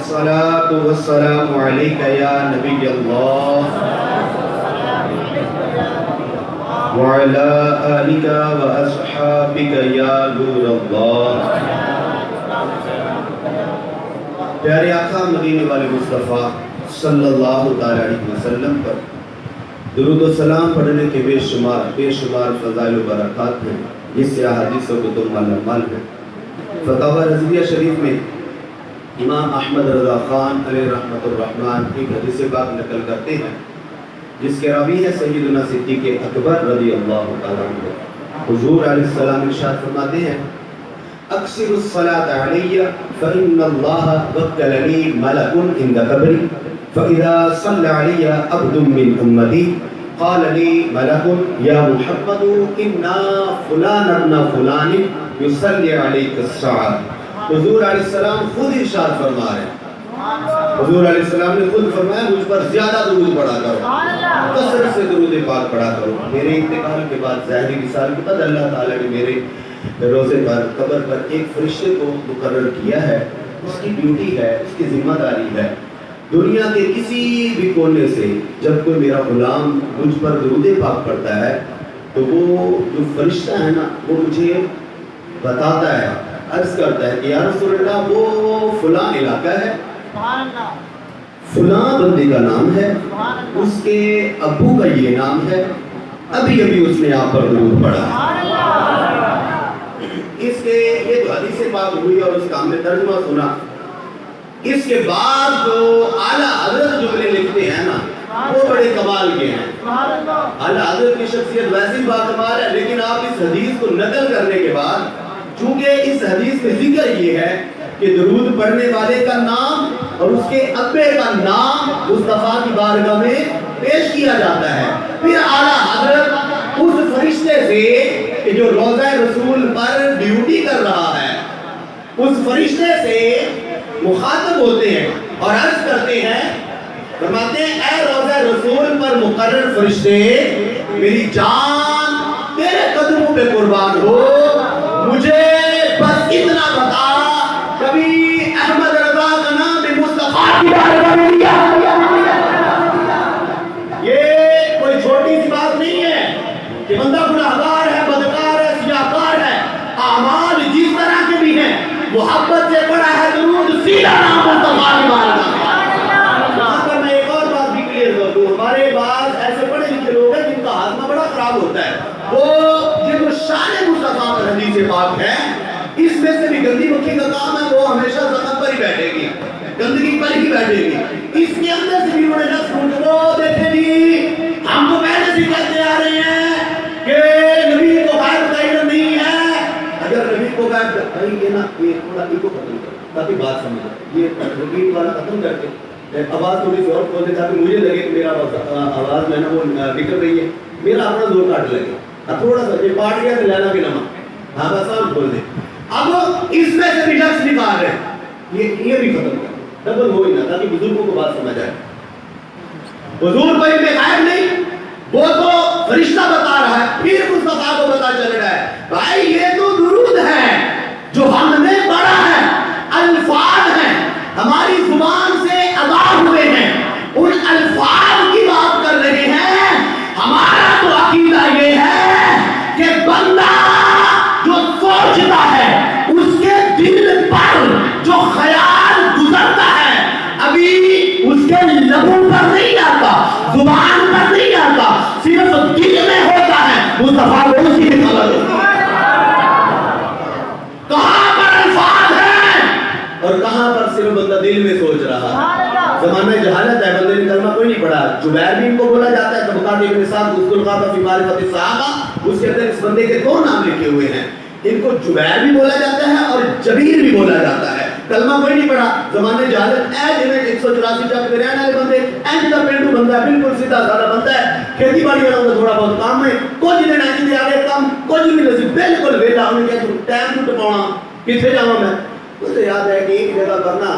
الصلاة والسلام عليك يا نبي الله وعلى آلك وأصحابك يا نور الله. پیارے آقا مدینے والے مصطفیٰ صلی اللہ تعالی علیہ وسلم پر درود و سلام پڑھنے کے بے شمار فضائل و برکات ہیں، جس سے احادیثوں کو تم مال ہے. فتاوی رضویہ شریف میں امام احمد رضا خان علیہ رحمۃ الرحمن ایک حدیث پاک نقل کرتے ہیں، جس کے راوی ہے سیدنا صدیق اکبر رضی اللہ تعالیٰ عنہ. حضور علیہ السلام ارشاد فرماتے ہیں: اکثر الصلاۃ علی فإن اللہ وکلنی ملک عند قبری فإذا صلی علی عبد من امتی قال لی ملک یا محمد انا فلان ابن فلان یصلی علیک الساعۃ. حضور علیہ السلام خود ارشاد فرما رہے ہیں، حضور علیہ السلام نے خود فرمایا مجھ پر زیادہ درود پڑھا کرو، کثرت سے درود پاک پڑھا کرو. میرے انتقال کے بعد ظاہری وصال کے بعد اللہ تعالیٰ نے میرے روزے پر قبر پر ایک فرشتے کو مقرر کیا ہے. اس کی ڈیوٹی ہے، اس کی ذمہ داری ہے، دنیا کے کسی بھی کونے سے جب کوئی میرا غلام مجھ پر درود پاک پڑھتا ہے تو وہ جو فرشتہ ہے نا وہ مجھے بتاتا ہے، عرض کرتا ہے کہ یا رسول اللہ وہ فلاں علاقہ ہے، فلاں بندے کا نام ہے، اس کے ابو کا یہ نام ہے، ابھی اس نے آپ پر درود پڑھا. اس کے یہ تو حدیث پاک ہوئی اور اس کا ہم نے ترجمہ سنا. اس کے بعد جو اعلیٰ حضرت جملے لکھتے ہیں نا وہ بڑے کمال کے ہیں. اعلیٰ حضرت کی شخصیت ویسی باکمال ہے، لیکن آپ اس حدیث کو نقل کرنے کے بعد چونکہ اس حدیث میں ذکر یہ ہے کہ درود پڑھنے والے کا نام اور اس کے ابے کا نام مصطفیٰ کی بارگاہ میں پیش کیا جاتا ہے، پھر اعلیٰ حضرت اس فرشتے سے کہ جو روضہ رسول پر ڈیوٹی کر رہا ہے اس فرشتے سے مخاطب ہوتے ہیں اور عرض کرتے ہیں، فرماتے ہیں اے روضہ رسول پر مقرر فرشتے، میری جان تیرے قدموں پہ قربان ہو، مجھے بس اتنا بتا کبھی احمد رضا کا نام مصطفیٰ کی بارگاہ میں لیا. یہ کوئی چھوٹی سی بات نہیں ہے کہ بندہ گناہگار ہے، بدکار ہے، سیاہکار ہے، اعمال جس طرح کے بھی ہیں، محبت سے پڑھا ہے درود سیدھا نام مصطفیٰ کی بارگاہ میں. یہاں پر میں ایک اور بات بھی کلیئر کر دوں، ہمارے بعض ایسے پڑھے لکھے لوگ ہیں جن کا ہاضمہ بڑا خراب ہوتا ہے، وہ جن شان مصطفیٰ پر حدیث پاک ہے، اس میں سے بھی گندی مکھی کا کام ہے، وہ ہمیشہ زخم پر ہی بیٹھے گی، گندگی پر ہی بیٹھے گی. اس کے اندر سے بھی انہوں نے نفس ڈھونڈ وہ دیکھے جی ہم تو پہلے سے کہتے آ رہے ہیں کہ نبی کو غائب کا علم نہیں ہے. اگر نبی کو غائب بھائی یہ نا یہ تھوڑا ایگو ختم کر تاکہ بات سمجھے، یہ رپیٹ والا ختم کر کے آواز تھوڑی سی اور کھول دے تاکہ مجھے لگے کہ میرا آواز میں نا وہ نکل رہی ہے، میرا اپنا زور کاٹ لگے. اب تھوڑا سا یہ پاٹ گیا تو لینا بھی نمک، ہاں بس آپ کھول دیں. اب اس میں سے بھی لفظ نکال رہے ہیں، یہ بھی ختم کر ڈبل ہو ہی نہ تاکہ بزرگوں کو بات سمجھ آئے. حضور کوئی بے غائب نہیں، وہ تو فرشتہ بتا رہا ہے، پھر مصطفیٰ کو پتا چل رہا ہے بھائی یہ تو درود ہے جو ہم نے پڑھا ہے، الفاظ ہیں ہماری زبان سے ادا ہوئے ہیں، ان الفاظ کی بات کر رہے ہیں. ہمارا تو عقیدہ یہ ہے کہ بندہ جو سوچتا ہے اس کے دل پر جو خیال گزرتا ہے ابھی اس کے لبوں پر نہیں آتا، زبان پر نہیں آتا، صرف دل میں ہوتا ہے. مصطفیٰ کو اسی میں خبر ہوتی ہے کہاں پر الفاظ ہیں اور کہاں پر صرف بندہ دل میں سوچ رہا ہے. زمانہ جہالت ہے، بندے نے کلمہ کوئی نہیں پڑھا. جبیر بھی ان کو بولا جاتا ہے، طبقات ابن سعد اذکر الخاطب فی معرفت الصحابہ، اس کے اندر اس بندے کے دو نام لکھے ہوئے ہیں. ان کو جبیر بھی بولا جاتا ہے اور جبیر بھی بولا جاتا ہے. کلمہ کوئی نہیں پڑھا، زمانے جہالت ہے جنہیں 184 چاپ کے رہنے والے بندے این جدا پینڈو بندہ ہے، بالکل سیدھا سادہ بندہ ہے، کھیتی باڑی والا ہوتا تھوڑا بہت کام ہے، کچھ دن آگے دے آگے کام کچھ بھی نہیں، بالکل ویلا. انہیں کہا ٹائم ٹوٹ پاؤنا کتنے جاؤں میں. مجھے یاد ہے کہ ایک جگہ پر نا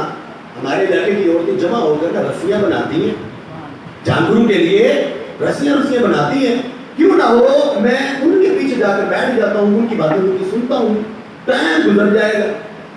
ہمارے علاقے کی عورتیں جمع ہو کر رسیاں بناتی ہیں، جانوروں کے لیے رسیاں بناتی ہیں. کیوں نہ ہو میں ان کے پیچھے جا کر بیٹھ جاتا ہوں، ان کی باتیں ان کی سنتا ہوں، ٹائم گزر جائے گا.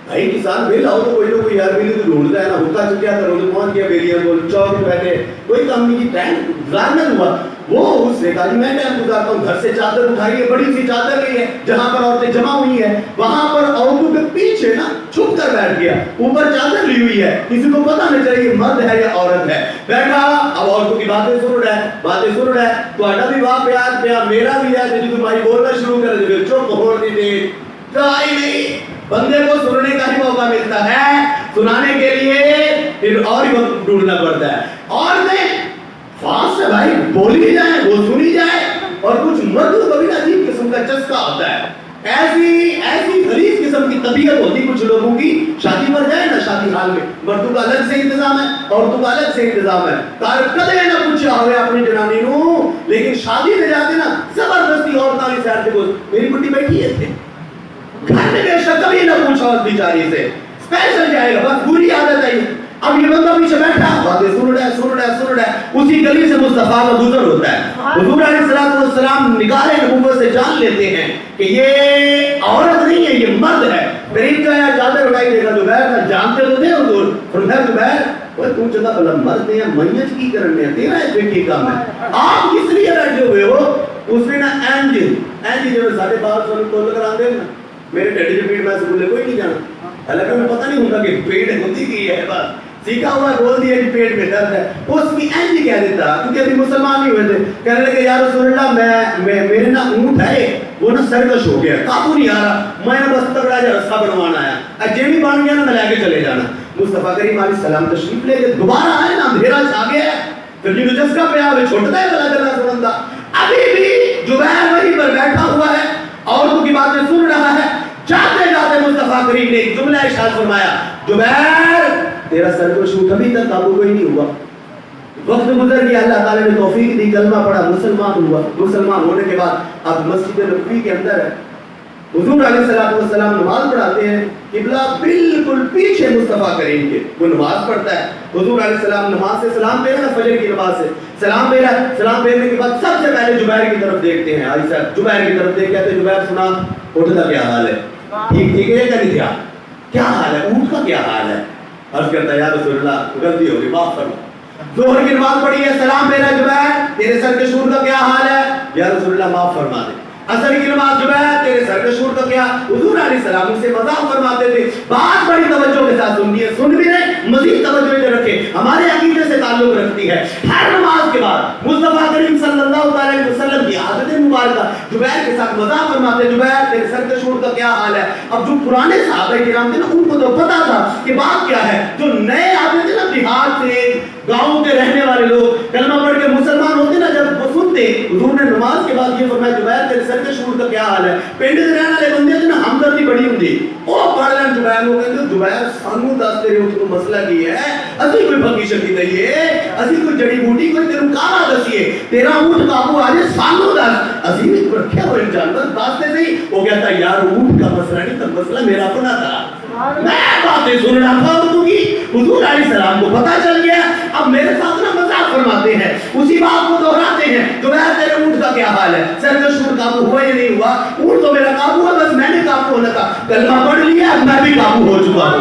भाई किसान बिल आओ तो कोई ना कोई यार बिल तो ढूंढता है ना, हुक्का चुक गया करो तो पहुंच गया बेलिया को चौक पे बैठे, कोई काम नहीं की टाइम गुजारना हुआ। वो उसने कहा मैं टाइम गुजारता हूँ, घर से चादर उठाई है, बड़ी सी चादर ली है जहाँ पर औरतें जमा हुई है, वहां पर औरतों के पीछे ना छुप कर बैठ गया, ऊपर चादर ली हुई है, किसी को पता नहीं चाहिए मर्द है या औरत है, बैठा। अब औरतों की बातें सुन रहा है, बातें सुन रहा है, तो आटा भी वाह प्यार प्यार मेरा भी है, तो तुम्हारी बोलना शुरू कर दे, चुप हो दे, नहीं बंदे को सुनने का ही मौका मिलता है, सुनाने के लिए फिर और ही वक्त ढूंढना पड़ता है। और नहीं फास्ट है भाई, बोली जाए वो सुनी जाए, और कुछ मर्दों को भी अजीब किस्म का चस्का होता है, ऐसी गरीब किस्म की तबीयत होती कुछ लोगों की। शादी पर जाए ना, शादी हाल में मर्दों का अलग से इंतजाम है, औरतों का अलग से इंतजाम है, कदे ना पूछा हुए अपनी जनानी नू, लेकिन शादी में जाते ना जबरदस्ती औरत वाली साइड से मेरी बुढ़ी बैठी है घर में बेशक कभी ना पूछा उस बेचारी से, स्पेशल जाएगा, बस बुरी आदत है। अब ये बंदा पीछे बैठा बातें सुन रहा है, उसी गली से मुस्तफा का गुजर होता है। हुजूर अलैहि सलाम निगाहे नबूवत से जान लेते हैं कि ये औरत नहीं है, ये मर्द है। करीब का या चादर उठाई देगा जुबैर, जानते तो थे हुजूर, फरमाया जुबैर ओए तू जगह भला मर्द है या मैयत की करने है, तेरा है बेटी काम है, आप किस लिए बैठे हुए हो? उसने ना एंज जो साढ़े 1200 तोल कर आते हैं ना, मेरे डैडी के पेट में स्कूल कोई नहीं जाना, हालांकि मुझे पता नहीं होता कि पेट होती की है, बस सीखा हुआ बोल दिया कि पेट में दर्द है। उसकी एंज कह देता, क्योंकि अभी मुसलमान नहीं हुए थे, कहने लगे यार रसूलुल्लाह मैं मेरे ना ऊंट है वो ना सरकश हो गया, काबू नहीं आ रहा, मैं बस तगड़ा जा रास्ता बनवाना आया, अजे भी बन गया ना मैं लेके चले जाना। मुस्तफा करीम अलैहि सलाम तशरीफ लेके दोबारा आए ना, अंधेरा छा गया, फिर जिन्हों जस्का पे आवे छोड़ता है भला जला सुनंदा, अभी भी जुबैर वहीं पर बैठा हुआ है, औरतों की बातें सुन रहा है। जाते जाते मुस्तफा करीम ने एक जुमला इरशाद फरमाया, जुबैर तेरा सरकश कभी तक काबू कोई नहीं हुआ, वक्त गुजर गया, अल्लाह ताला ने तौफीक दी, कलमा पढ़ा, मुसलमान हुआ, मुसलमान होने के बाद अब मस्जिद नबवी के अंदर है, हुजूर अलैहिस्सलाम नमाज पढ़ाते हैं, किबला बिल्कुल पीछे मुस्तफा करीम के, वो नमाज पढ़ता है, हुजूर अलैहिस्सलाम नमाज से सलाम फेरा ना, फजर की नमाज से सलाम फेरा, सलाम फेरने के बाद सबसे पहले जुबैर की तरफ देखते हैं, आई साहब जुबैर की तरफ देख कहते हैं जुबैर सुना ऊँट का क्या हाल है, ठीक ठीक है क्या नहीं था, क्या हाल है ऊँट का क्या हाल है? अर्ज करता है या रसूलल्लाह गलती हो गई माफ फरमा। जोहर की नमाज पढ़ी है, सलाम फेरा जुबैर तेरे सर के शूर का क्या हाल है? या रसूलल्लाह माफ फरमा दे। असर की नमाज जुबैर तेरे सर के शूर का क्या? हुजूर अलैहिस्सलाम से मजाक फरमाते थे, बात बड़ी तवज्जो के साथ सुननी है, सुन भी रहे मजीद तवज्जो इधर रखे, हमारे अकीदे से ताल्लुक रखती है। हर नमाज के बाद मुस्तफा करीम सल्लल्लाहु अलैहि वसल्लम की आदत मुबारक जुबैर के साथ मजाक फरमाते, जुबैर तेरे सर के शूर का क्या हाल है? अब जो पुराने सहाबा किराम थे ना, उनको तो पता था कि बात क्या है, जो नए आते थे ना बिहार से, गांव के रहने वाले लोग कलमा पढ़ के मुसलमान होते ना, जब वो सुनते हुजूर ने नमाज के बाद ये फरमाया जुबैर तेरे सर के शूर का क्या हाल है? पिंड दे रहने वाले बंदे थे ना, हमदर्दी बड़ी हुंदी, ओ पढ़ लेन जुबैर को कहंदे जुबैर सानू दस तेरे ऊंट को मसला की है, असि कोई भगी शक्ति दईए, असि कोई जड़ी बूटी कोई तेरू कारा दसीए, तेरा ऊंट काबू आ जाए सानू दस, असि भी रखा हुए जानवर दासते से। वो कहता यार ऊंट का मसला नहीं, तो मसला मेरा अपना था, मैं बातें सुन रहा था उर्दू की, हुजूर अलैहिस्सलाम को पता चल गया, अब मेरे साथ ना मजाक फरमाते हैं, उसी बात को दोहराते हैं, जुबैर तेरे ऊंट का क्या हाल है? सर का शूर काबू हुआ या नहीं हुआ? ऊंट तो मेरा काबू है, बस मैंने काबू होना था, कलमा पढ़ लिया, मैं भी काबू हो चुका हूँ।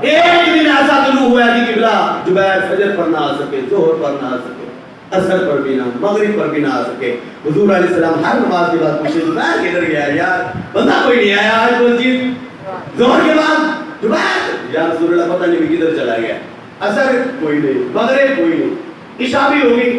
एक दिन ऐसा शुरू हुआ कि किबला जुबैर फजर पर ना आ सके, जोहर पर ना आ सके, असर पर भी ना, मगरिब पर भी ना आ सके। हुजूर अलैहिस्सलाम हर नमाज के बाद पूछे जुबैर किधर गया यार, बंदा कोई नहीं आया आज मस्जिद। जोहर के बाद जुबैर या रसूलुल्लाह पता नहीं किधर चला गया, असर कोई नहीं, मगरिब कोई नहीं, इशा भी हो गई।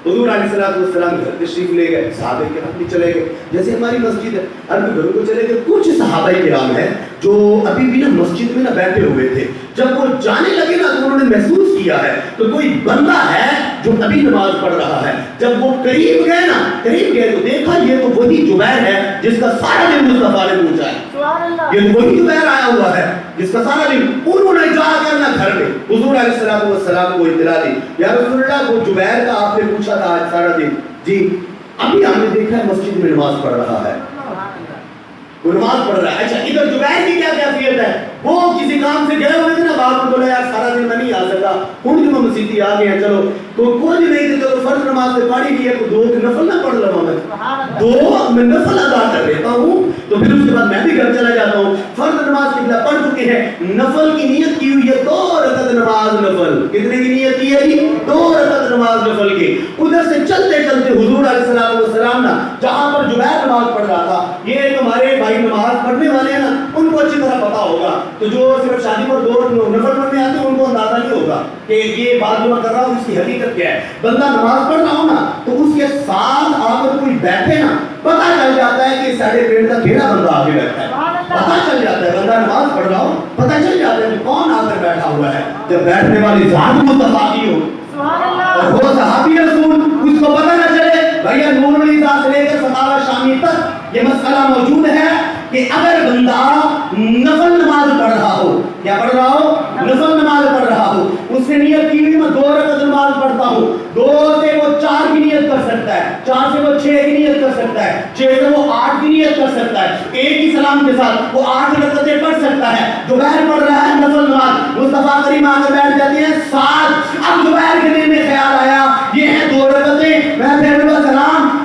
हुजूर अलैहिस्सलाम घर तशरीफ ले गए, सहाबा किराम भी चले गए, जैसे हमारी मस्जिद है, अरबी घरों को चले गए। कुछ सहाबा किराम हैं जो अभी भी ना मस्जिद में ना बैठे हुए थे, जब वो जाने लगे ना तो उन्होंने महसूस किया है तो कोई बंदा है जो अभी नमाज पढ़ रहा है। जब वो करीब गए ना, करीब गए तो देखा ये तो वही जुबैर है जिसका सारा दिन मुस्तफा ने पूछा है, ये तो वही जुबैर आया हुआ है जिसका सारा दिन। उन्होंने जाकर ना घर में हुजूर अलैहिस्सलाम को इत्तला दी, या रसूलुल्लाह वो जुबैर का आपने पूछा था आज सारा दिन, जी अभी हमने देखा है मस्जिद में नमाज पढ़ रहा है, वो नमाज पढ़ रहा है। अच्छा इधर जुबैर की क्या कैफियत है? वो किसी काम से गए हुए थे ना, बात को बोला यार सारा दिन मैं नहीं आ सका, उनकी सीधी आ गए, चलो कुछ नहीं थे, चलो फर्ज नमाज से पढ़ी की है, तो 2 नफल ना पढ़ लगा मैं, 2 मैं नफल अदा कर लेता हूँ, तो फिर उसके बाद मैं भी घर चला जाता हूँ। फर्ज नमाज किबला पढ़ चुके हैं, नफल की नियत की हुई है 2 रकात नमाज नफल, कितने की नियत की है जी? 2 रकात नमाज नफल की। उधर से चलते चलते हुजूर अलैहिस्सलाम ना जहाँ पर जुबैर नमाज पढ़ रहा था, ये हमारे भाई नमाज पढ़ने वाले हैं ना, उनको अच्छी तरह पता होगा, तो जो सिर्फ शादी पर 2 नफल पढ़ने आते हैं उनको अंदाजा नहीं होगा कि ये बात जो मैं कर रहा हूँ इसकी हकीकत क्या है। बंदा नमाज पढ़ रहा हो ना, तो उसके साथ आकर कोई बैठे ना, पता चल जाता है कि साढ़े पेड़ का केड़ा बंदा आगे बैठा है, पता चल जाता है। बंदा नमाज पढ़ रहा हो, पता चल जाता है कि कौन आकर बैठा हुआ है। जब बैठने वाली जात मुस्तफा की हो और वो सहाबी रसूल, उसको पता न चले। भैया नूरुल इज़ा से लेकर फतावा शामी तक ये मसला मौजूद है कि अगर बंदा नफल नमाज पढ़ रहा हो, क्या पढ़ रहा हो? नफल नमाज पढ़ रहा हो, उसने नियत की हुई मैं 2 रकात नमाज पढ़ता हूँ, 2 से वो 4 की नियत कर सकता है, 4 से वो 6 की नियत कर सकता है, 6 से वो 8 की नियत कर सकता है, एक ही सलाम के साथ वो 8 रकातें पढ़ सकता है। जुबैर पढ़ रहा है नफल नमाज, मुस्तफा करीम आकर बैठ जाते हैं 7। अब जुबैर के दिल में ख्याल आया ये है 2 रकातें, मैं फेरूंगा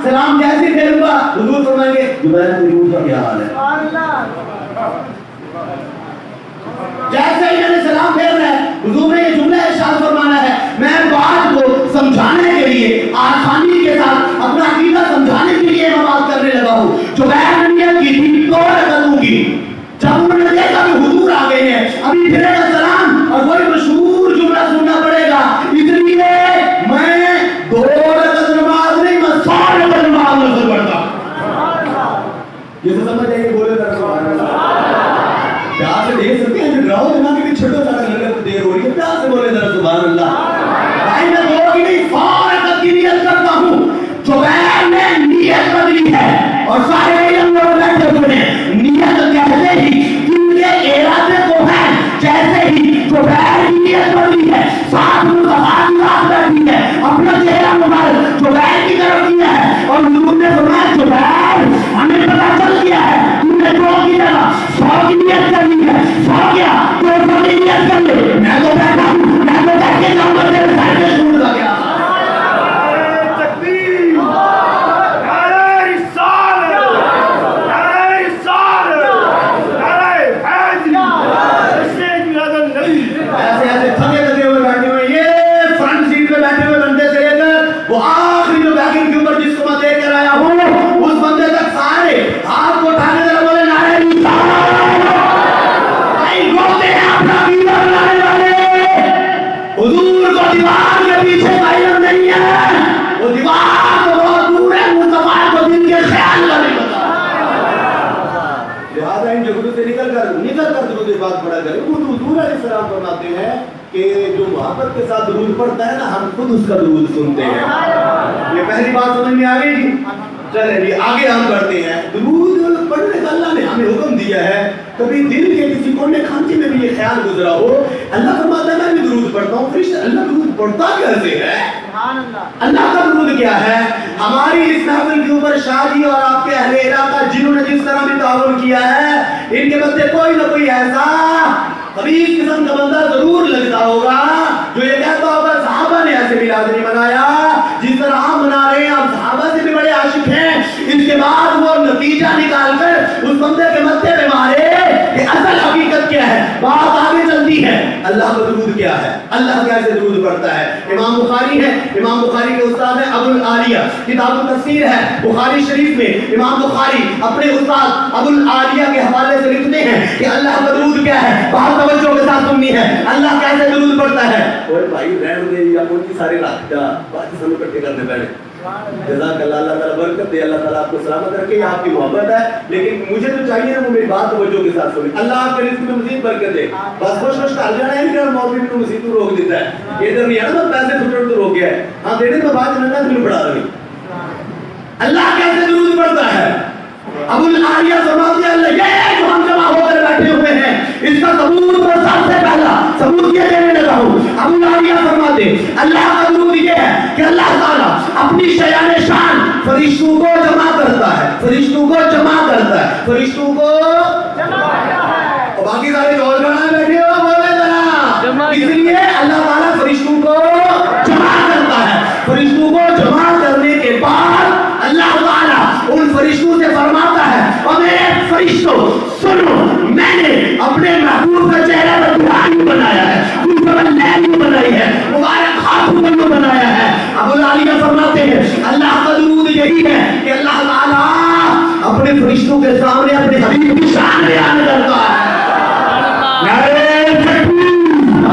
सलाम जैसे फेरूंगा, हुजूर फरमाएंगे जुबैर की रूह का क्या हाल है? जैसे ही मैंने सलाम फेरना है, हुजूर ने ये जुमला इरशाद फरमाना है, मैं बात को समझाने के लिए आसानी के साथ अपना अकीदा समझाने के लिए मैं बात करने लगा हूँ। जुबैर ने नियत की थी 2 रकातों की, जब उन्होंने देखा कि हुजूर आ गए हैं, अभी फिरेगा सलाम और वही मशहूर जुमला सुनना पड़ेगा, इसलिए मैं 2 रकात नमाज नहीं, मैं 100 रकात नमाज नफल पढ़ता। ये तो समझ आइए, बोले जरा सुभान अल्लाह। प्यार से देख सकते हैं, जो डराओ ना कि छोटा सा लगे तो देर हो रही है, प्यार से बोले जरा सुभान अल्लाह। भाई मैं 2 की नहीं 100 रकात की नियत करता हूँ। जुबैर ने नियत बदली है और सारे लोग बैठे हुए हैं। नियत कहते ही उनके इरादे को है, जैसे ही जुबैर की नियत बदली है, साथ में सफारी रात बैठी है, अपना चेहरा मुबारक जुबैर की तरफ किया है और हुजूर ने फरमाया जुबैर हमें पता चल गया है तुमने 2 की जगह 100 की नियत कर ली है, 100 क्या 200 की नियत कर ले। मैं तो बैठा हूँ, मैं तो बैठ के जाऊंगा तेरे साथ में छूट का क्या कि जो मोहब्बत के साथ दुरूद पढ़ता है ना, हम खुद उसका दुरूद सुनते हैं। ये पहली बात समझ में आ गई जी। चलिए आगे हम बढ़ते हैं। दुरूद पढ़ने का अल्लाह ने हमें हुक्म दिया है। कभी दिल के किसी कोने खांचे में भी ये ख्याल गुजरा हो, अल्लाह फरमाता है मैं भी दुरूद पढ़ता हूँ, फिर अल्लाह दुरूद पढ़ता कैसे है? अल्लाह का दुरूद क्या है? हमारी इस महफिल के ऊपर शादी और आपके अहले इलाका जिन्होंने जिस तरह भी ताउन किया है, इनके बच्चे कोई ना कोई ऐसा खबीस किस्म का बंदा जरूर लगता होगा जो ये कहता होगा सहाबा ने ऐसे मिलाद नहीं मनाया जिस तरह आप मना रहे हैं, आप सहाबा से भी बड़े आशिक हैं। इसके बाद वो नतीजा निकाल कर उस बंदे के मत्थे पे मारे कि असल हकीकत क्या है। बात आगे चलती है, अल्लाह का दुरूद क्या है, अल्लाह कैसे दुरूद पढ़ता है। इमाम बुखारी है, इमाम बुखारी के उस्ताद है अबुल आलिया, किताब तफसीर है बुखारी शरीफ में। इमाम बुखारी अपने उस्ताद अबुल आलिया के हवाले से लिखते हैं कि अल्लाह का दुरूद क्या है। बहुत तवज्जो के साथ सुननी है, अल्लाह कैसे दुरूद पढ़ता है। ओए भाई रहने दे या कोई सारे रात का बात सब इकट्ठे करने बैठे। जज़ाकल्लाह, अल्लाह ताला बरकत दे, अल्लाह ताला आपको सलामत रखे। ये आपकी मोहब्बत है, लेकिन मुझे तो चाहिए ना वो मेरी बात तवज्जो के साथ सुने। अल्लाह आपके रिज़्क़ में मज़ीद बरकत दे। बस खुश कर जाना है कि मौलवी को मसीह तो रोक देता है, इधर नहीं है ना पैसे छुट्टन तो रोक गया है। हाँ देने तो बात नंगा दिल बढ़ा रही। अल्लाह कैसे दुरूद पढ़ता है? अबुल आलिया फरमाते हैं अल्लाह ये जो हम जमा होकर बैठे हुए हैं इसका सबूत मैं सबसे पहला सबूत ये देने लगा हूँ। अबुल आलिया फरमाते अल्लाह का दुरूद ये है कि अल्लाह ताला अपनी शयान शान फरिश्तों को जमा करता है, फरिश्तों को जमा करता है, फरिश्तों को जमा करता है। और बाकी सारे और बैठे हो बोले जरा, इसलिए अल्लाह ताला फरिश्तों को فرشتوں سنو، میں نے اپنے محبوب کا چہرہ بدرانی بنایا ہے، لیلی بنائی ہے، مبارک خاتون کو بنایا ہے۔ ابو العالیہ فرماتے ہیں اللہ کا درود یہی ہے کہ اللہ تعالیٰ اپنے فرشتوں کے سامنے اپنے حبیب کی شان بیان کرتا ہے۔ نعرہ تکبیر،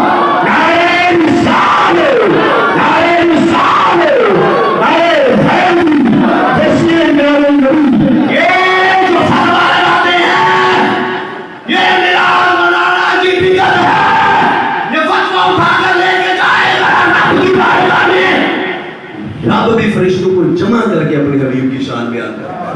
نعرہ رسالت، نعرہ رسالت، نعرہ حیدری، جیسے میرے نبی یہ جو فتویٰ لگاتے ہیں یہ میرا مولانا کی بدعت ہے، یہ فتویٰ اٹھا کر لے کے جائے گا رب کی بارگاہ میں، رب بھی فرشتوں کو جمع کر کے اپنے حبیب کی شان بیان کرتا ہے۔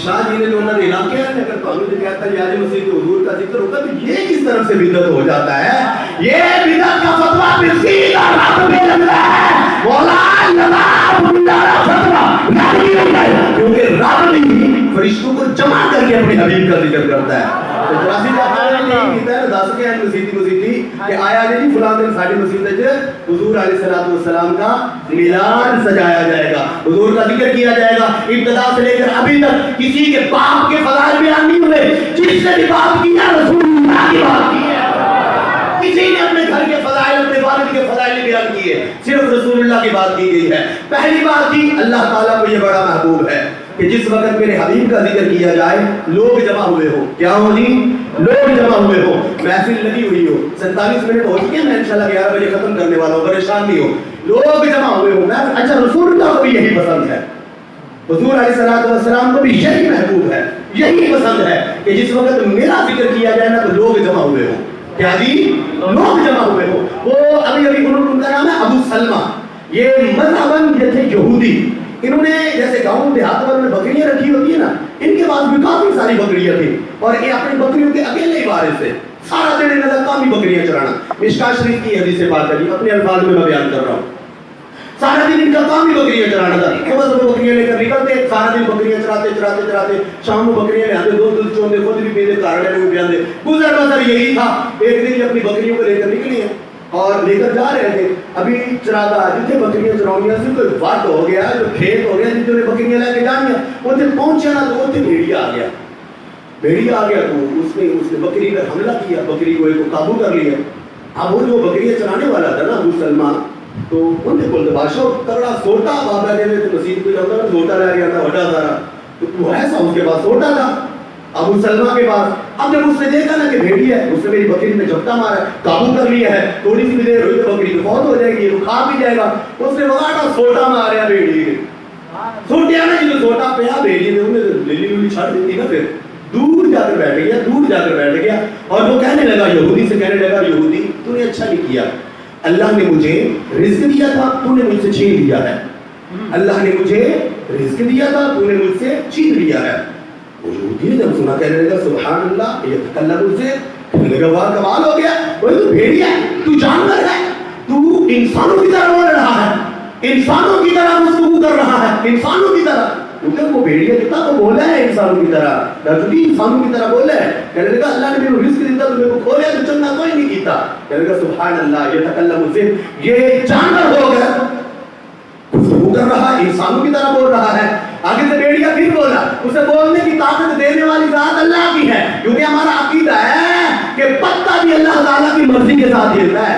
شاہ جی نے جو انہوں نے اعلان کیا ہے اگر قانون جو کہتا ہے یاد مسیح کے حضور کا ذکر ہوتا ہے تو یہ کس طرف سے بدعت ہو جاتا ہے؟ یہ بدعت کا فتویٰ پھر سیدھا رب میں لگ رہا ہے، مولا لگا بندارا فتویٰ نہیں ہوتا ہے، کیونکہ رب بھی فرشتوں کو جمع کر کے اپنے حبیب کا ذکر کرتا ہے۔ تو جراسی جہاں نے نہیں کیتا ہے دس کے ہیں مسیحی کہ آیا نہیں فلاں دن ساڑھی مسیح سے حضور علیہ السلام کا میلاد سجایا جائے گا، حضور کا ذکر کیا جائے گا، ابتدا سے لے کر ابھی تک کسی کے باپ کے فضائل بیان نہیں ہوئے، جس نے بھی بات کیا رسول اللہ کی بات کی ہے، کسی نے اپنے گھر کے فضائل اپنے والد کے فضائل بیان کیے، صرف رسول اللہ کی بات کی گئی ہے۔ پہلی بات کی اللہ تعالیٰ کو یہ بڑا محبوب ہے کہ جس وقت میرے حبیب کا ذکر کیا جائے لوگ جمع ہوئے ہو، کیا ہو جی؟ لوگ جمع ہوئے ہو، محفل لگی ہوئی ہو، 47 منٹ ہو چکے ہیں، میں انشاءاللہ 11 بجے ختم کرنے والا ہوں، پریشان نہیں ہو، لوگ جمع ہوئے ہو۔ اچھا رسول اللہ کو بھی یہی پسند ہے، حضور علیہ السلام کو بھی یہی محبوب ہے، یہی پسند ہے کہ جس وقت میرا ذکر کیا جائے نا تو لوگ جمع ہوئے ہو، کیا جی؟ لوگ جمع ہوئے ہو۔ وہ ابھی ان کا نام ہے ابو سلمہ، یہ مذہباً یہ تھے یہودی، انہوں نے جیسے گاؤں دیہات میں بکریاں رکھی ہوتی ہیں نا، ان کے پاس بھی کافی ساری بکریاں تھیں اور یہ اپنی بکریوں کے اکیلے ہی وارث تھے، سارا دن انہیں لگتا بھی بکریاں چرانا۔ مشکاۃ شریف کی حدیث سے بات کری، اپنے الفاظ میں بیان کر رہا ہوں، سارا دن ان کا کام ہی بکریاں چرانا تھا، صبح صبح بکریاں لے کر نکلتے، سارا دن بکریاں چراتے شام کو بکریاں لے آتے، دودھ چوندے، خود بھی پیتے، کارنے بھی پیاندے، گزر بسر یہی تھا۔ ایک دن یہ اپنی بکریوں کو لے کر نکلی ہیں اور لے کر جا رہے تھے، ابھی چراتا جتنے بکریاں چراؤنیاں سے کوئی وقت ہو گیا، جو کھیت ہو گیا جتنے نے بکریاں لے کے جانیاں، وہ تھے پہنچے نا تو وہ تھے بھیڑیا آ گیا تو اس نے بکری پر حملہ کیا، بکری کو ایک کو قابو کر لیا۔ اب وہ جو بکریاں چرانے والا تھا نا ابو سلمہ، تو ان نے بولتے بادشاہ تگڑا سوٹا بابا کے تو مسجد کو جاتا نا، سوٹا رہ گیا تھا بڑا سارا، تو وہ ایسا اس کے پاس سوٹا تھا ابو سلمہ کے پاس۔ اب جب اس نے دیکھا نا کہ بھیڑی ہے، اس نے میری بکری میں جھپٹا مارا، قابو کر لیا ہے، تھوڑی سی بھی دیر ہوئی تو بکری بہت ہو جائے گی، وہ کھا بھی جائے گا، اس نے وہاں سوٹا ماریا بھیڑی نے، سوٹیا نا جو سوٹا پیا بھیڑی نے انہیں للی چھڑ دیتی نا، پھر دور جا کر بیٹھ گیا اور وہ کہنے لگا یہودی سے، کہنے لگا یہودی تو نے اچھا نہیں کیا، اللہ نے مجھے رزق دیا تھا تو نے مجھ سے چھین لیا ہے، اللہ نے مجھے رزق دیا تھا تو نے مجھ سے چھین لیا ہے۔ وہ یہودی نے جب سنا کہنے لگا سبحان اللہ، یہ اللہ مجھ سے، کہنے لگا واہ کمال ہو گیا، وہ تو بھیڑیا ہے، تو جانور ہے، تو انسانوں کی طرح بول رہا ہے، انسانوں کی طرح گفتگو کر رہا ہے، انسانوں کی طرح، کیونکہ وہ بھیڑیا کتنا تو بولا ہے انسانوں کی طرح، ڈاکٹر انسانوں کی طرح بولا ہے۔ کہنے لگا اللہ نے میرے رزق دیتا تو میرے کو کھولیا تو چلنا کوئی نہیں کیتا، کہنے لگا سبحان اللہ، یہ تکلم سے یہ جانور ہو گیا، گفتگو کر رہا ہے، انسانوں کی طرح بول رہا ہے۔ آگے سے بھیڑیا پھر بولا، اسے بولنے کی طاقت دینے والی ذات اللہ کی ہے، کیونکہ ہمارا عقیدہ ہے کہ پتا بھی اللہ تعالیٰ کی مرضی کے ساتھ ہلتا ہے۔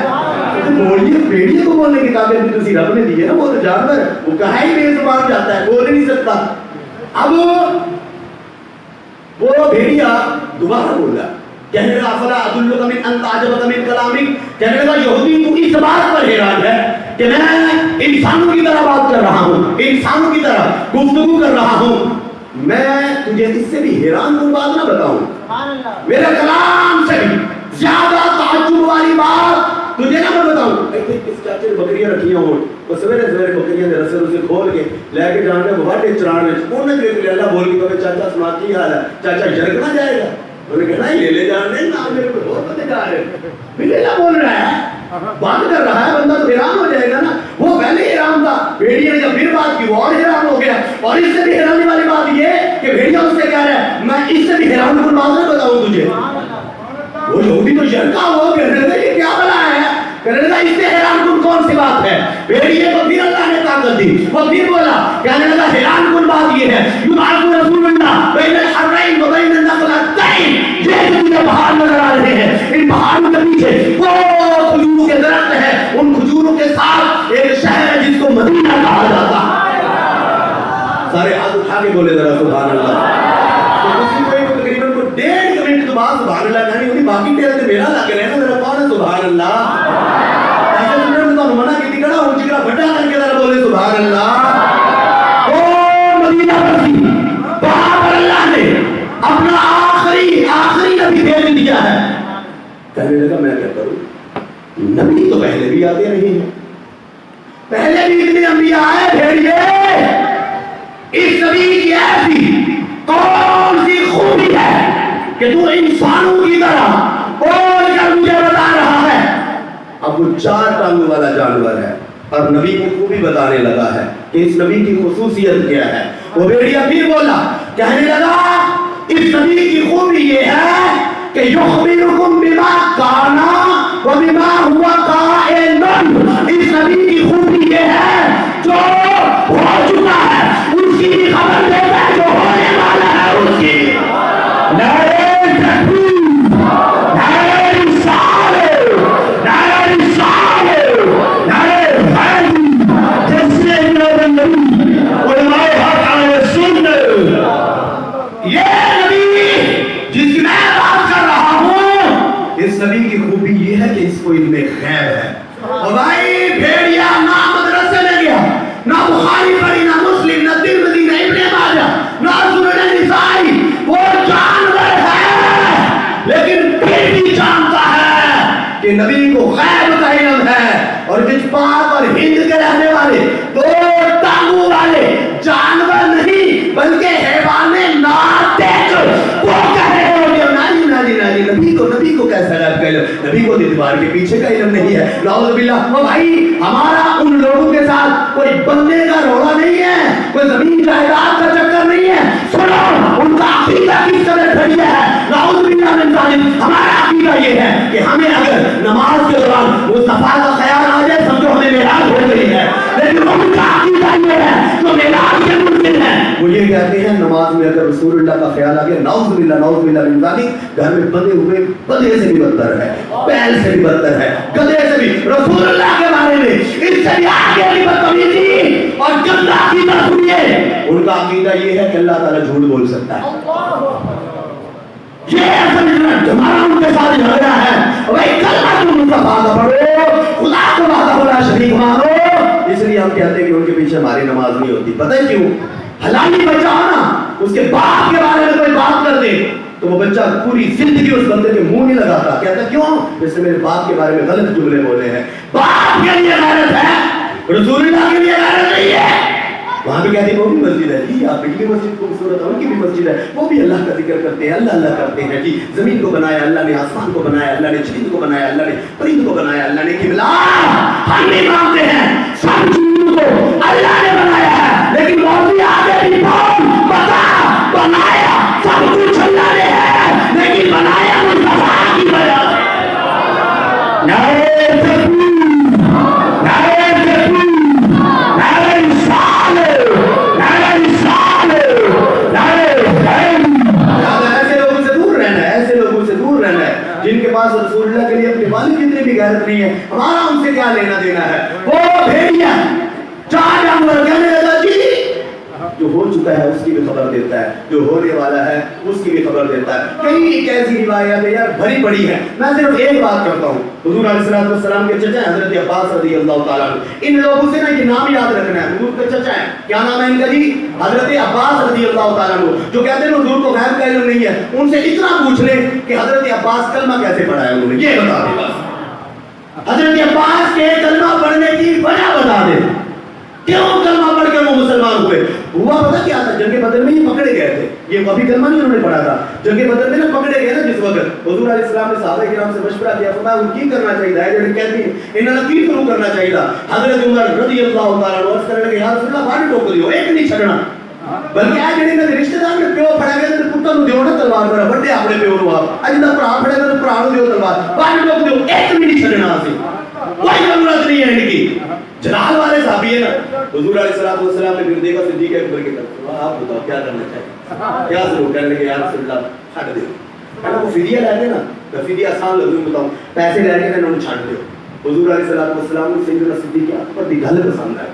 بولیے بھیڑیے کو بولنے کی طاقت بھی کسی رب نے دی ہے نا، وہ تو جانور ہے، وہ کہاں ہی بے زبان جاتا ہے، بول نہیں سکتا۔ اب وہ بھیڑیا دوبارہ بولا، کہنے لگا افلا ادلک من ان تعجب من کلامی، کہنے لگا یہودی کو اس بات پر حیران ہے کہ میں انسانوں کی طرح بات کر رہا ہوں، انسانوں کی طرح گفتگو کر رہا ہوں، میں تجھے اس سے بھی حیران کن بات نہ بتاؤں، میرے کلام سے بھی زیادہ تعجب والی بات تجھے نہ میں بتاؤں۔ اس چاچے نے بکریاں رکھیاں ہوں، وہ سویرے بکریاں نے رسل اسے کھول کے لے کے جان کے واٹے چرانے، انہوں نے جو اللہ بول کے کہا چاچا سنا کی حال ہے، چاچا جرک نہ جائے گا، انہوں نے کہا نہیں لے جان دیں نا، میرے کو بہت پتے جا رہے ہیں، اللہ بول رہا ہے، بات کر رہا ہے، بندہ تو حیران ہو جائے گا نا۔ وہ پہلے حیران تھا، بھیڑیا نے جب پھر بات کی وہ اور حیران ہو گیا، اور اس سے بھی حیرانی والی بات یہ کہ بھیڑیا اس سے کہہ رہا ہے میں اس سے بھی حیران کن بات نہ بتاؤں تجھے۔ وہ یہودی تو جرکا ہوا، کہنے لگا یہ کیا بلا ہے، کہنے لگا اس سے حیران کن کون कौन सी बात है? भेड़िए को फिर अल्लाह ने ताकत दी, वो फिर बोला, कहने लगा हैरान कुन बात ये है, युबासु रसूलुल्लाह बैन अल-हर्रैन व बैन अन-नखलतैन, ये जो मुझे पहाड़ नजर आ रहे हैं, इन पहाड़ों के पीछे वो खजूर के दरख्त है, उन खजूरों के साथ एक शहर है जिसको मदीना कहा जाता है। सारे हाथ उठा के बोले जरा सुभान अल्लाह। तो किसी को तकरीबन को 1.5 मिनट तो बाद सुभान अल्लाह कहनी होगी, बाकी तेरे ते मेरा लग रहा है ना, जरा कौन है सुभान अल्लाह? ऐसे सुनने में तो मना की कड़ा उन जिगरा बड़ा करके जरा बोले सुभान अल्लाह। ओ मदीना वासी, वहां पर अल्लाह ने अपना आखिरी नबी भेज दिया है। कहने लगा मैं क्या करूं, नबी तो पहले भी आते नहीं हैं, पहले भी इतने अंबिया आए, भेड़िए इस नबी की ऐसी कौन सी खूबी है कि तू इंसानों की तरह बोल कर मुझे बता रहा है? अब वो 4 टांगों वाला जानवर है और नबी की खूबी बताने लगा है कि इस नबी की खुसूसियत क्या है। वो भेड़िया फिर बोला, कहने लगा इस नबी की खूबी ये है कि युखबिरुकुम बिमा काना व बिमा हुवा काइनुन। इस नबी की खूबी ये है जो हो चुका है उसकी भी खबर देता है, जो होने वाला है उसकी। नारे तकबीर, नारे रिसालत, नारे रिसालत, नारे हैदरी, जैसे नबी उलमाए हक अहले सुन्नत। ये नबी जिसकी मैं बात कर रहा हूँ, इस नबी की खूबी ये है कि इसको इल्मे गैब है। और भाई भेड़िया ना मदरसे में गया, ना बुखारी पढ़ी, ना मुस्लिम, ना तिरमिज़ी, ना इब्ने माजा, ना सुनन निसाई, वो जानवर है लेकिन फिर भी जानता है कि नबी को गैब का इल्म है। और जिस पाक और हिंद के रहने वाले 2 टांगों वाले जानवर नहीं बल्कि हैवाने नातिक, वो कह रहे हो कि नबी को कैसा गैब का इल्म? नबी को दीवार के पीछे का इल्म नहीं है, नाउज़ बिल्लाह। वो भाई हमारा उन लोगों के साथ कोई बंदे का रोड़ा नहीं है, कोई जमीन जायदाद का चक्कर नहीं है। सुनो उनका अकीदा किस तरह बढ़िया है, नाउज़ बिल्लाह मिन ज़ालिक। हमारा अकीदा ये है कि हमें अगर नमाज के दौरान मुस्तफा का ख्याल आ जाए समझो हमें मेराज हो गई है, लेकिन उनका अकीदा ये है जो मेराज के मुमकिन है, वो ये कहते हैं नमाज में अगर रसूलुल्लाह का ख्याल आ गया, नाउज़ बिल्लाह मिन ज़ालिक, घर में बंधे हुए बंदे से भी बदतर है, बैल से भी बदतर है, गधे से भी। रसूलुल्लाह के बारे में इससे भी आगे की बदतमीजी और गंदा अकीदा सुनिए। उनका अकीदा ये है कि अल्लाह ताला झूठ बोल सकता है। ये असल में हमारा उनके साथ झगड़ा है। भाई कलमा तुम मुस्तफा का पढ़ो, खुदा को वादा शरीक मानो, इसलिए हम कहते हैं कि उनके पीछे हमारी नमाज नहीं होती। पता है क्यों? हलाली बच्चा हो ना, उसके बाप के बारे में कोई बात कर दे तो वो बच्चा पूरी जिंदगी उस बंदे के मुंह नहीं लगाता। कहता क्यों? जैसे मेरे बाप के बारे में गलत जुमले बोले हैं। बाप के लिए गैरत है, रसूलुल्लाह के लिए गैरत नहीं है। वहां पे कहते हैं वो भी मस्जिद है जी, आप की मस्जिद खूबसूरत है, उनकी भी मस्जिद है, वो भी अल्लाह का जिक्र करते हैं, अल्लाह अल्लाह करते हैं जी। जमीन को बनाया अल्लाह ने, आसमान को बनाया अल्लाह ने, चीज को बनाया अल्लाह ने, परिंद को बनाया अल्लाह ने। किबला हम नहीं मानते हैं सब चीजों को अल्लाह ने बनाया है, लेकिन मौलवी आगे भी बता बनाया सब कुछ अल्लाह ने है, लेकिन बनाया मुस्तफा की वजह से। नारे तकबीर, नारे तकबीर, नारे रिसालत, नारे रिसालत, नारे हैदरी। ऐसे लोगों से दूर रहना है, ऐसे लोगों से दूर रहना है जिनके पास रसूलुल्लाह के लिए अपने वालिद जितनी भी गैरत नहीं है। हमारा उनसे क्या लेना देना है? वो भेड़िया 4 जानवर कहने लगा जी जो हो चुका है उसकी भी खबर देता है, जो होने वाला है उसकी भी खबर देता है। कई एक ऐसी रिवायत है यार भरी पड़ी है, मैं सिर्फ एक बात करता हूँ। हुजूर अलैहिस्सलातु वस्सलाम के चचा हजरत अब्बास रज़ियल्लाहु ताला अन्हु, इन लोगों से ना ये नाम याद रखना है। हुजूर के चचा है, क्या नाम है इनका जी? हजरत अब्बास रज़ियल्लाहु ताला अन्हु, जो कहते हैं हुजूर को गैब का इल्म नहीं है। उनसे इतना पूछ ले कि हजरत अब्बास कलमा कैसे पढ़ा है उन्होंने, ये बता दे बस। हजरत अब्बास के कलमा पढ़ने की वजह बता दे, क्यों कलमा पढ़ के वो मुसलमान हुए। हुआ पता क्या था? जंगे बदर में ही पकड़े गए थे, ये कभी कलमा नहीं उन्होंने पढ़ा था। जंगे बदर में ना पकड़े गए ना जिस वक्त, हुजूर अलैहिस्सलाम ने सहाबा किराम से मशवरा किया, फरमाया उनकी करना चाहिए है जो कहती है इन्होंने की शुरू करना चाहिए। हजरत उमर रज़ियल्लाहु ताला अन्हु अर्ज करने लगे यार रसूलुल्लाह बाहर टोक दियो, एक नहीं छड़ना, बल्कि आ जेडे मेरे रिश्तेदार ने प्यो फड़ा गए ते पुत्तर नु दियो ना तलवार, मेरा बड़े अपने प्यो नु आप अज दा भरा फड़े ते भरा नु दियो तलवार, बाहर टोक दियो, एक भी नहीं छड़ना। असी कोई जरूरत नहीं है इनकी। حضور علیہ السلام نے پھر دیکھا صدیق اکبر کی طرف، آپ بتاؤ کیا کرنا چاہیے، کیا ضرور کرنے لگے یا رسول اللہ چھڑ دو. وہ فدیہ لے کے نا تو فدیہ آسان لفظ میں بتاؤں، پیسے لے کے انہوں نے چھڑ دو. حضور علیہ السلام نے سیدنا صدیق اکبر کی گل پسند ہے.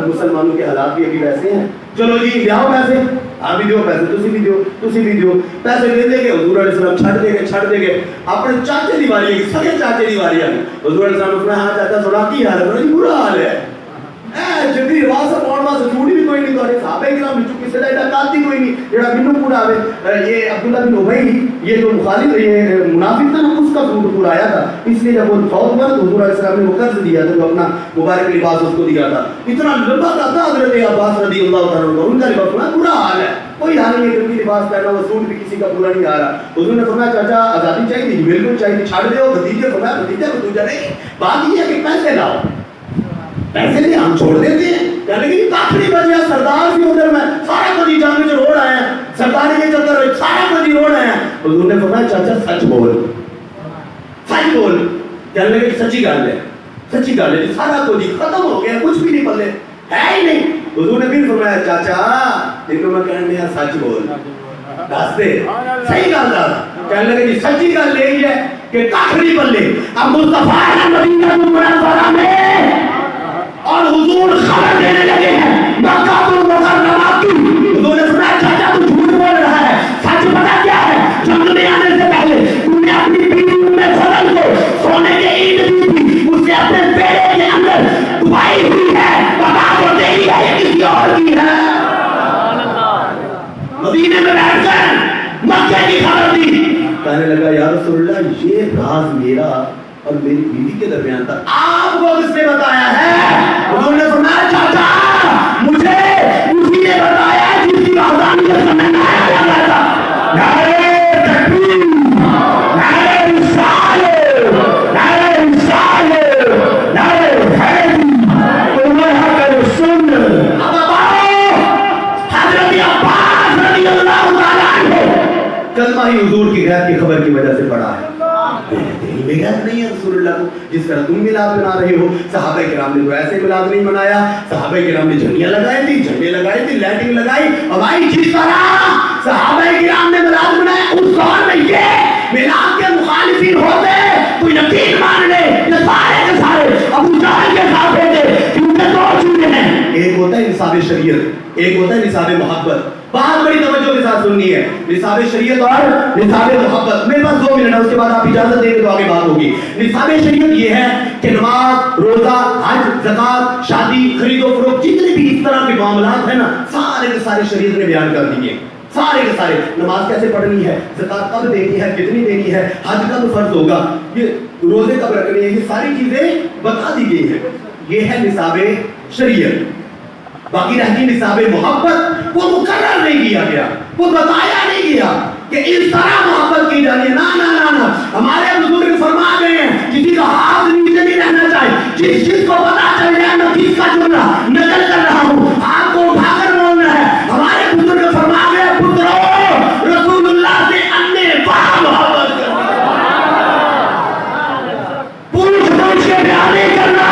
مسلمانوں کے حالات بھی ابھی ویسے ہیں، چلو جی لیاؤ پیسے، آپ بھی دیو پیسے، تسی بھی دیو پیسے دے دے گے. حضور علیہ السلام چھڑ دے گے. اپنے چاچے دی واری ہے، سگے چاچے دی واری ہے. حضور علیہ السلام نے فرمایا ہاں چاچا تھوڑا کی حال ہے؟ جی برا حال ہے. جدی رواز سے پاؤن واسطے چھوڑی بھی کوئی نہیں، تو صحابہ کرام وچوں کسی دا ایڈا قاضی کوئی نہیں جڑا مینوں پورا آوے. یہ عبداللہ بن ابی، یہ جو مخالف یہ منافق تھا نا، اس کا سوٹ پورا آیا تھا. اس لیے جب وہ فوت ہوا تو حضور علیہ السلام نے وہ قرض دیا تھا، جو اپنا مبارک لباس اس کو دیا تھا. اتنا لمبا تھا حضرت عباس رضی اللہ تعالیٰ عنہ، ان کا لباس بڑا برا حال ہے، کوئی حال نہیں ہے کہ لباس پہنا وہ سوٹ بھی کسی کا پورا نہیں آ رہا. حضور نے فرمایا چاچا آزادی چاہیے تھی؟ بالکل چاہیے. چھڑ دو. بھتیجے فرمایا بھتیجا بھتوجا نہیں، بات یہ ہے کہ پیسے لاؤ. پیسے نہیں ہم چھوڑ دیتے ہیں. کہنے لگے کاکھڑی بجیا سردار بھی ادھر میں سارا کچھ جان میں روڑ آیا ہے، سرداری کے چکر سارا کچھ روڑ آیا ہے. حضور نے فرمایا چاچا سچ بول، سچ بول. کہنے لگے سچی گل ہے، سچی گل ہے، سارا کچھ ختم ہو گیا، کچھ بھی نہیں پلے ہے ہی نہیں. حضور نے پھر فرمایا چاچا تینوں میں کہنے ہیں سچ بول، دس دے صحیح گل دس. کہنے لگے جی سچی گل یہی ہے کہ کاکھڑی پلے اب مصطفیٰ مدینہ منورہ میں اور حضور خبر دینے لگے ہیں مکہ المکرمہ کی. حضور نے فرمایا چاچا تو جھوٹ بول رہا ہے، سچ پتہ کیا ہے؟ جنگ میں آنے سے پہلے تم نے اپنی بیوی ام فضل کو سونے کے اینٹ دی تھی، اس نے اپنے بیڑے کے اندر دبائی ہوئی ہے، بتا تو تیری ہے یا کسی اور کی ہے؟ مدینے میں بیٹھ کر مکہ کی خبر دی. کہنے لگا یا رسول اللہ یہ راز میرا اور میری بیوی کے درمیان تھا، آپ کو کس نے بتایا ہے؟ حضور نے فرمایا چاچا مجھے اسی نے بتایا جس کی وحدانیت کا میں نعرہ لگا تھا، نعرہ تکبیر، نعرہ رسالت، نعرہ رسالت، نعرہ حیدری، تمہیں حق سن. اب آؤ حضرت عباس رضی اللہ تعالیٰ عنہ کلمہ ہی حضور کی غیرت کی خبر کی وجہ سے پڑھا ہے. غیرت نہیں ہے رسول اللہ کو جس طرح تم میلاد منا رہے ہو. صحابہ کرام نے تو ایسے میلاد نہیں منایا، صحابہ کرام نے جھنڈیاں لگائی تھی، جھنڈے لگائے تھے، لائٹنگ لگائی. اور بھائی جس طرح صحابہ کرام نے میلاد منایا اس دور میں یہ میلاد کے مخالفین ہوتے تو یقین مان لے یہ سارے کے سارے ابو جہل کے ساتھ تھے، کیونکہ دو چیزیں ہیں، ایک ہوتا ہے نصاب شریعت، ایک ہوتا ہے نصاب محبت. بات بڑی توجہ کے ساتھ سننی ہے، نصاب شریعت اور نصاب محبت. میرے پاس 2 منٹ ہے، اس کے بعد آپ اجازت دیں گے تو آگے بات ہوگی. نصاب شریعت یہ ہے کہ نماز، روزہ، حج، زکات، شادی، خرید و فروخت، جتنے بھی اس طرح کے معاملات ہیں نا سارے کے سارے شریعت نے بیان کر دیے. سارے کے سارے نماز کیسے پڑھنی ہے، زکات کب دینی ہے، کتنی دینی ہے، حج کب فرض ہوگا، یہ روزے کب رکھنے ہیں، یہ ساری چیزیں بتا دی گئی ہیں. یہ ہے نصاب شریعت. باقی رہتی نصاب محبت وہ مقرر نہیں کیا گیا، وہ بتایا نہیں گیا کہ اس طرح محبت کی جانی ہے. نا ہمارے بزرگ فرما گئے ہیں کسی کا ہاتھ نیچے نہیں رہنا چاہیے. جس چیز کو پتا چل جائے میں کس کا جملہ نقل کر رہا ہوں ہاتھ کو اٹھا کر بولنا ہے. ہمارے بزرگ فرما گئے پترو رسول اللہ سے انے باہ محبت پوچھ کے بیان نہیں کرنا،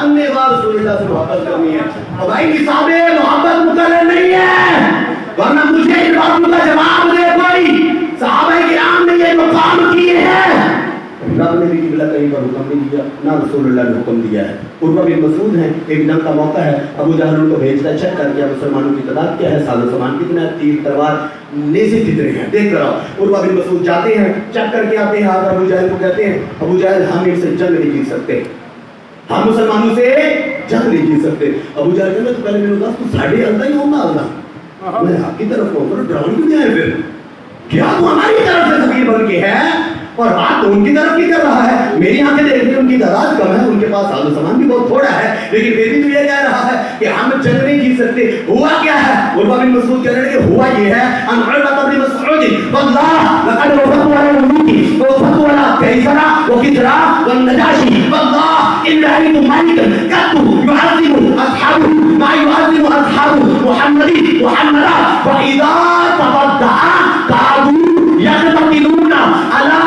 انے باہ رسول اللہ سے محبت کرنی ہے. اور بھائی نصاب محبت مقرر نہیں ہے، ورنہ مجھے ان باتوں کا جواب دے کوئی. صحابہ کرام نے یہ جو کام کیے ہیں رب نے بھی قبلہ کہیں پر حکم نہیں دیا، نہ رسول اللہ نے حکم دیا ہے. عروہ بن مسعود ہیں، ایک جنگ کا موقع ہے، ابو جہل ان کو بھیجتا ہے چیک کر کے مسلمانوں کی تعداد کیا ہے، ساز و سامان کتنا ہے، تیر تلوار نیزے کتنے ہیں دیکھ کر آؤ. عروہ بن مسعود جاتے ہیں چیک کر کے آتے ہیں. آپ ابو جہل کو کہتے ہیں ابو جہل ہم ان سے جنگ نہیں جیت سکتے، ہم مسلمانوں سے جنگ نہیں جیت سکتے. ابو جہل کہتے ہیں تو پہلے میں نے کہا تو ساڑھے اللہ ہی ہونا اللہ، میں آپ کی طرف کو کرو ڈراؤن کیوں نہیں آئے پھر، کیا تو ہماری طرف سے سفیر بن کے ہے اور بات تو ان کی طرف کی کر رہا ہے. میری آنکھیں دیکھ رہی ان کی تعداد کم ہے، ان کے پاس ساز و سامان بھی بہت تھوڑا ہے، لیکن پھر بھی تو یہ کہہ رہا ہے کہ ہم جنگ نہیں جیت سکتے. ہوا کیا ہے؟ عروہ بن مسعود کہہ رہے ہیں کہ ہوا یہ ہے ان عروہ بن مسعود واللہ لقد وفدت على الملوك ووفدت على قیصر وکسرى والنجاشی واللہ ان رأيت ملكا قد يعظم اصحابه ما يعظم اصحاب محمد محمدا واذا تبدع كادوا يقتتلون على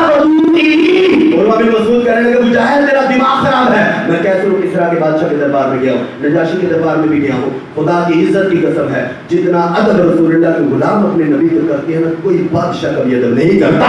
عروہ بن مسعود کہنے لگے ابو جہل تیرا دماغ خراب ہے، मैं कैसर किसरा के बादशाह के दरबार में गया हूँ, नजाशी के दरबार में भी गया हूँ, खुदा की इज्जत की कसम है, जितना अदब रसूलुल्लाह के गुलाम अपने नबी को करते हैं ना, कोई बादशाह कभी अदब नहीं करता।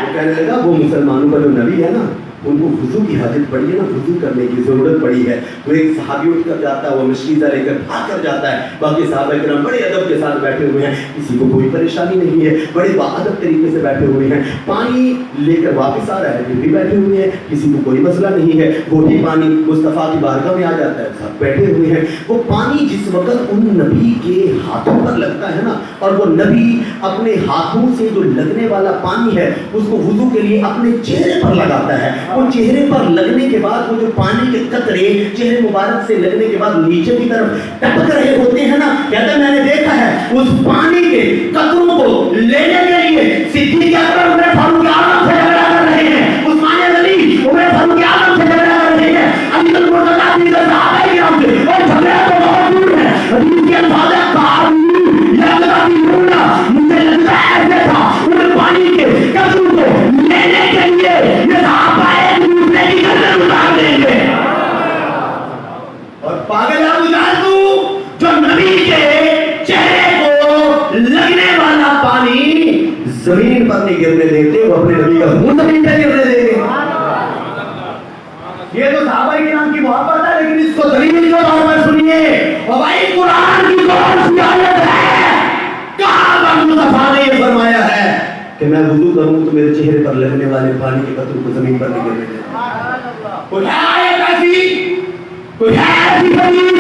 वो कहने लगा वो मुसलमानों का जो नबी है ना, उनको वुजू की हाजत पड़ी है ना, वुजू करने की जरूरत पड़ी है, तो एक सहाबी उठ कर जाता है, वो मशकीज़ा लेकर भाग कर जाता है, बाकी सहाबा इकराम बड़े अदब के साथ बैठे हुए हैं, किसी को कोई परेशानी नहीं है, बड़े बाअदब तरीके से बैठे हुए हैं, पानी लेकर वापस आ रहा है, फिर भी बैठे हुए हैं, किसी को कोई मसला नहीं है, वही पानी मुस्तफ़ा की बारगाह में आ जाता है, सब बैठे हुए हैं। वो पानी जिस वक्त उन नबी के हाथों पर लगता है ना, और वो नबी अपने हाथों से जो लगने वाला पानी है उसको वुजू के लिए अपने चेहरे पर लगाता है, वो चेहरे पर लगने के बाद वो जो पानी के कतरे चेहरे मुबारक से लगने के बाद नीचे की तरफ टपक रहे होते हैं ना, कहते हैं मैंने देखा है उस पानी के कतरों को लेने के लिए सिद्दीक़ अकबर उमर फारूक आजम से झगड़ा कर रहे हैं, उस्मान गनी उमर फारूक आजम से झगड़ा कर रहे हैं, अली बिन मुर्तज़ा भी सहाबा किराम से, और झगड़ा तो बहुत दूर है, हदीस के अल्फाज है कहानी या नबी नूना, मुझे लगता है ऐसे था उन पानी के कतरों को लेने के लिए ये सहाबा और पागल अबू जहल तू जो नबी के चेहरे को लगने वाला पानी जमीन पर नहीं गिरने देते, वो अपने नबी का मुंह जमीन पर गिरने देंगे। ये तो सहाबा के नाम की मोहब्बत है, लेकिन इसको दलील के तौर पर सुनिए, और भाई कुरान की कौन सी आयत है, कहां मुस्तफा ने ये फरमाया है कि मैं वुजू करूं तो मेरे चेहरे पर लगने वाले पानी के कतरों को जमीन पर नहीं गिरने देते। कोई है आयत ऐसी, कोई है ऐसी हदीस,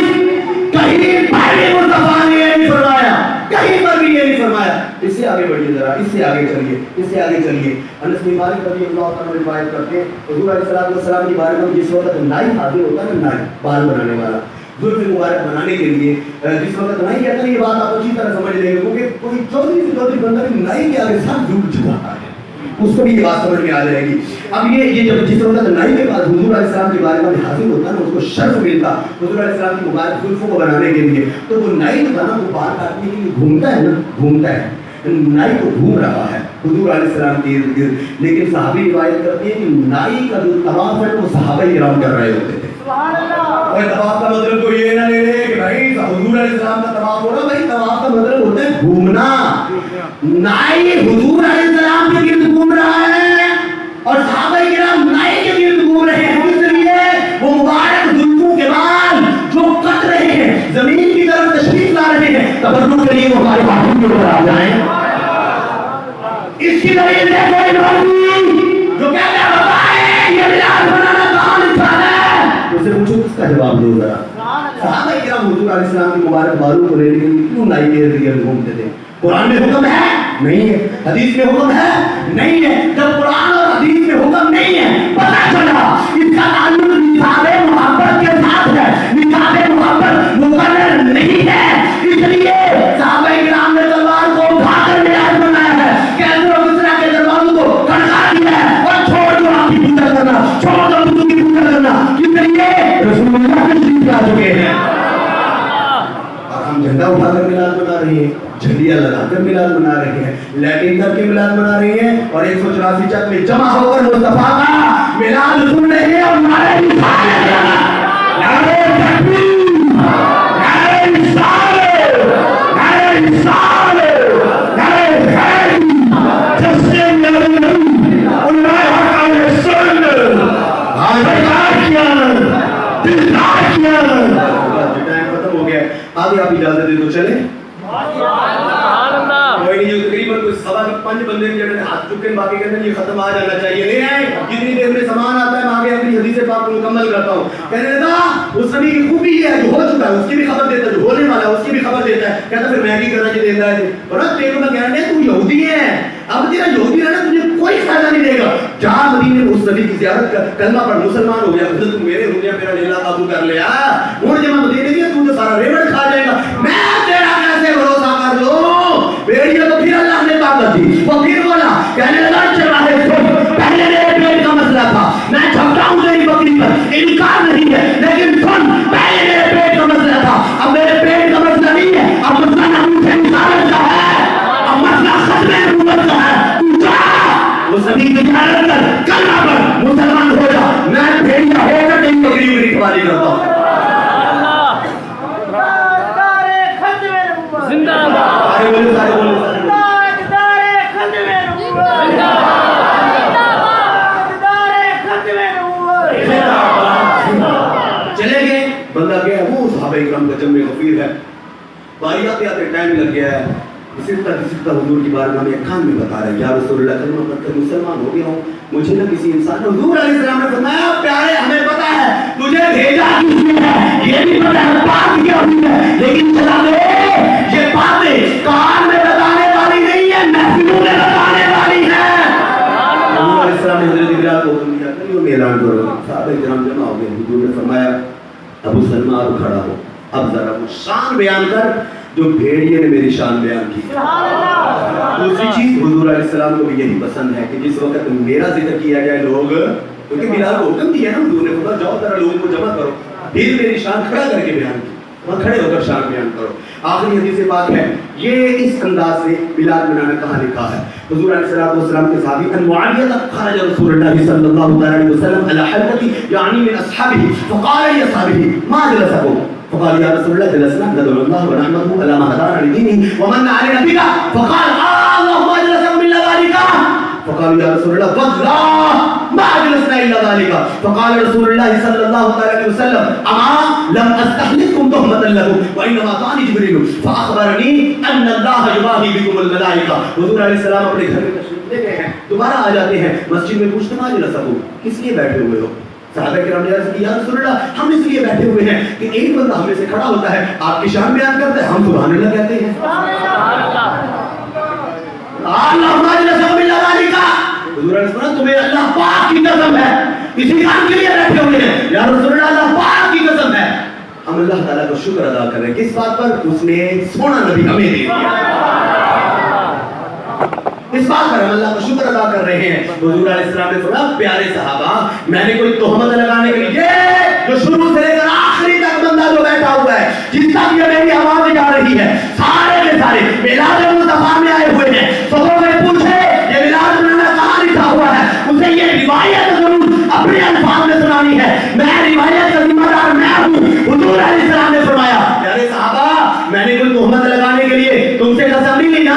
कहीं पर भी मुस्तफा ने ये नहीं फरमाया, कहीं पर भी ये नहीं फरमाया। इससे आगे बढ़िए जरा, इससे आगे चलिए, इससे आगे चलिए। अनस बिन मालिक रज़ियल्लाहु ताला रिवायत करते हैं, हुजूर अलैहि सल्लम की बारगाह में जिस वक्त नाई हाजिर होता है ना, नाई बाल बनाने वाला, जुल्फ़ मुबारक बनाने के लिए जिस वक्त नाई कहता है, ये बात आप अच्छी तरह समझ लेंगे, क्योंकि कोई चौधरी से चौधरी बंदा भी नाई के आगे साथ झूठ चुकाता है, उसको भी ये बात समझ में आ जाएगी। अब ये जब जिस वक्त नाई के बाद हुजूर अलैहिस्सलाम के बारगाह में हाजिर होता है ना, उसको शर्फ मिलता हुजूर अलैहिस्सलाम की मुबारक जुल्फ़ों को बनाने के लिए, तो वो नाई जो था ना, वो बाल काटने के लिए घूमता है ना, घूमता है, नाई तो घूम रहा है हुजूर अलैहिस्सलाम के इर्द गिर्द, लेकिन सहाबी रिवायत करते हैं कि नाई का जो तवाफ है वो सहाबा किराम कर रहे होते थे। और तवाफ का मतलब तो ये ना ले ले कि भाई हुजूर अलैहिस्सलाम का तवाफ हो रहा, भाई तवाफ का मतलब होता है घूमना। नाई हुजूर अलैहिस्सलाम के गिर्द घूम रहा है और सहाबा किराम नाई के गिर्द घूम रहे हैं, इसलिए वो मुबारक जुल्फों के बाल जो कट रहे हैं, जमीन की तरफ तशरीफ ला रहे हैं, तबर्रुक के लिए वो हमारे बातों के ऊपर आ जाए। इसकी दलील देखो जो कहते हैं बाबा ये मिलाद बनाना कौन इंसान है, उसे पूछो उसका जवाब दो जरा। सहाबा किराम हुजूर अलैहिस्सलाम की मुबारक बालों को लेने के लिए क्यों नाई के इर्द गिर्द घूमते थे? कुरान में हुक्म है? नहीं है। हदीस में हुक्म है? नहीं है। जब कुरान और हदीस में हुक्म नहीं है, पता चला इसका ताल्लुक निकाबे मोहब्बत के साथ है, निकाबे मोहब्बत मुकर्रर नहीं है, इसलिए सहाबा किराम ने तलवार को उठाकर मिलाद बनाया है, कैसर और किसरा के दरवाजों को खड़का दिया है और छोड़ दो आपकी पूजा करना, छोड़ दो बुतों की पूजा करना, इसलिए रसूलुल्लाह के तशरीफ ला चुके हैं। हम झंडा उठाकर मिलाद बना रहे हैं, झंडियां लगाकर मिलाद बना रहे हैं, लैटिन करके मिलाद बना रहे हैं, और 184 चक में जमा होकर मुस्तफा का मिलाद सुन रहे हैं और नारे लिखा रहे हैं। नारे तकबीर, नारे रिसालत, नारे रिसालत, नारे हैदर, जश्न नबी उन्नाय हक़ सुन्नत, आज़ाद कियामत, दिलदार कियामत। खत्म हो गया, आगे आप इजाजत दे तो चले। कोई नहीं, जो तकरीबन कुछ सवा के 5 बंदे के जगह हाथ चुके, बाकी कहते हैं ये खत्म आ जाना चाहिए, नहीं है, जितनी देर में सामान आता है मैं आगे अपनी हदीस पाक को मुकम्मल करता हूँ। कहने लगा उस नबी की खूबी ये है, जो हो चुका है उसकी भी खबर देता है, जो होने वाला है उसकी भी खबर देता है। कहता फिर मैं की करना चाहिए देता है, बड़ा तेरे में कहने तू यहूदी है, अब तेरा यहूदी रहना तुझे कोई फायदा नहीं देगा, जा मदीने में उस नबी की ज़ियारत कर, कलमा पढ़, मुसलमान हो गया, फिर तू मेरे हो गया, मेरा लीला काबू कर लिया, और जब मैं मदीने गया तू तो सारा रेवड़ खा जाएगा, मैं तेरा कैसे भरोसा कर लूं? बेड़िया तो फिर अल्लाह ने ताकत दी, वो फिर बोला, कहने लगा चला है सुन, पहले मेरे पेट का मसला था, मैं झपटाऊं तेरी बकरी पर, इनकार नहीं है, लेकिन सुन, पहले मेरे पेट का मसला था, अब मेरे पेट का मसला नहीं है, अब मसला नबी से निकालने का है, अब मसला खत्म नबूवत का है, तू जा। वो उस नबी की जियारत कर, कलमा पढ़, मुसलमान हो जा। मैं भेड़िया होकर तेरी बकरी की रखवाली करता हूँ। सारे बोलो, सारे बोलो, सारे बोलो। चले गए, बंदा गया, वो सहाबा इकराम का जम्मे गफीर है। बारी आते आते टाइम लग गया है। सिरता हुजूर की बारगाह में कान में बता रहे, या रसूलुल्लाह कलमा पढ़कर मुसलमान हो गया हूँ, मुझे ना किसी इंसान ने, हुजूर अलैहिस्सलाम ने फरमाया, प्यारे हमें पता है तुझे भेजा किसने है, ये भी पता है बात क्या हुई है, लेकिन चला दे ये बातें कान में बताने वाली नहीं है, महफिलों में बताने वाली है। हुजूर अलैहिस्सलाम ने हजरत बिलाल को हुक्म दिया, कलियों में ऐलान करो। सहाबा इकराम जमा हो गए। हुजूर ने फरमाया, अबू सलमा अब खड़ा हो, अब जरा वो शान बयान कर जो भेड़िए ने मेरी शान बयान की। दूसरी चीज, हुजूर अलैहिस्सलाम को भी यही पसंद है कि जिस वक्त मेरा जिक्र किया जाए लोग, क्योंकि बिलाल को हुक्म दिया ना हुजूर ने, बोला जाओ जरा लोगों को जमा करो, फिर मेरी शान खड़ा करके बयान की, वहाँ खड़े होकर शान बयान करो। आखिरी हदीस पाक है, ये इस अंदाज से बिलाल बिन ने कहा लिखा है, हुजूर अलैहिस्सलाम के सहाबी मुआविया खरज रसूलुल्लाह सल्लल्लाहु अलैहि वसल्लम अला हलकती यानी मिन अस्हाबिही फक़ाल या अस्हाबिही मा जलसकुम فقال يا رسول الله جلسنا ندعو الله ونحمده على ما هدانا لدينه ومن علينا بك فقال اللهم اجلسنا الا ذلك فقال يا رسول الله والله ما اجلسنا الا ذلك فقال رسول الله صلى الله عليه وسلم اما لم استحلفكم تهمه لكم وانما اتاني جبريل فاخبرني ان الله يباهي بكم الملائكه حضور علیہ السلام اپنے گھر میں تشریف لے گئے ہیں، دوبارہ آ جاتے ہیں مسجد میں، پوچھتے ما اجلسکم کس لیے بیٹھے ہوئے ہو؟ صحابہ کرام نے عرض کی یا رسول اللہ ہم اس لیے بیٹھے ہوئے ہیں کہ ایک بندہ ہم میں سے کھڑا ہوتا ہے، آپ کی شان بیان کرتا ہے، ہم سبحان اللہ کہتے ہیں۔ اللہم اجلسنا باللہ ذالکا، حضور علیہ السلام تمہیں اللہ پاک کی قسم ہے اسی کام کے لیے بیٹھے ہوئے ہیں، یا رسول اللہ اللہ پاک کی قسم ہے۔ ہم اللہ تعالیٰ کا شکر ادا کر رہے ہیں، کس بات پر؟ اس نے سونا نبی ہمیں دے دیا، اس بات پر ہم اللہ کا شکر ادا کر رہے ہیں۔ حضور علیہ السلام نے فرمایا، پیارے صحابہ میں نے کوئی تہمت لگانے کے لیے، جو شروع سے لے کر آخری تک بندہ جو بیٹھا ہوا ہے، جس تک یہ میری آواز جا رہی ہے، سارے کے سارے میلاد مصطفیٰ میں آئے ہوئے ہیں، سبوں میں پوچھے یہ میلاد منانا کہاں لکھا ہوا ہے، اسے یہ روایت ضرور اپنے الفاظ میں سنانی ہے، میں روایت کا ذمہ دار میں ہوں۔ حضور علیہ السلام نے فرمایا، پیارے صحابہ میں نے کوئی تہمت لگانے کے لیے تم سے قسم نہیں لی، نہ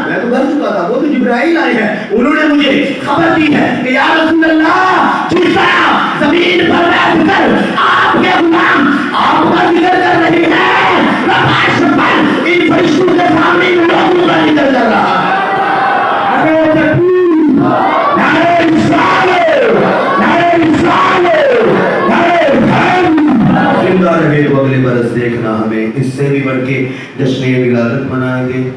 میں تو کر چکا تھا، وہ تو جبرائیل آئے ہیں، انہوں نے مجھے خبر دی ہے کہ یا رسول اللہ جس طرح زمین پر بیٹھ کر آپ کے غلام آپ کا ذکر کر رہے ہیں، رفعش پر ان فرشتوں کے سامنے لوگوں کا ذکر کر رہا ہے۔ نعرہ تکبیر، نعرہ رسالت، نعرہ رسالت، نعرہ حمد۔ زندہ رہے تو اگلے برس دیکھنا ہمیں اس سے بھی بڑھ کے جشن ولادت منائیں گے۔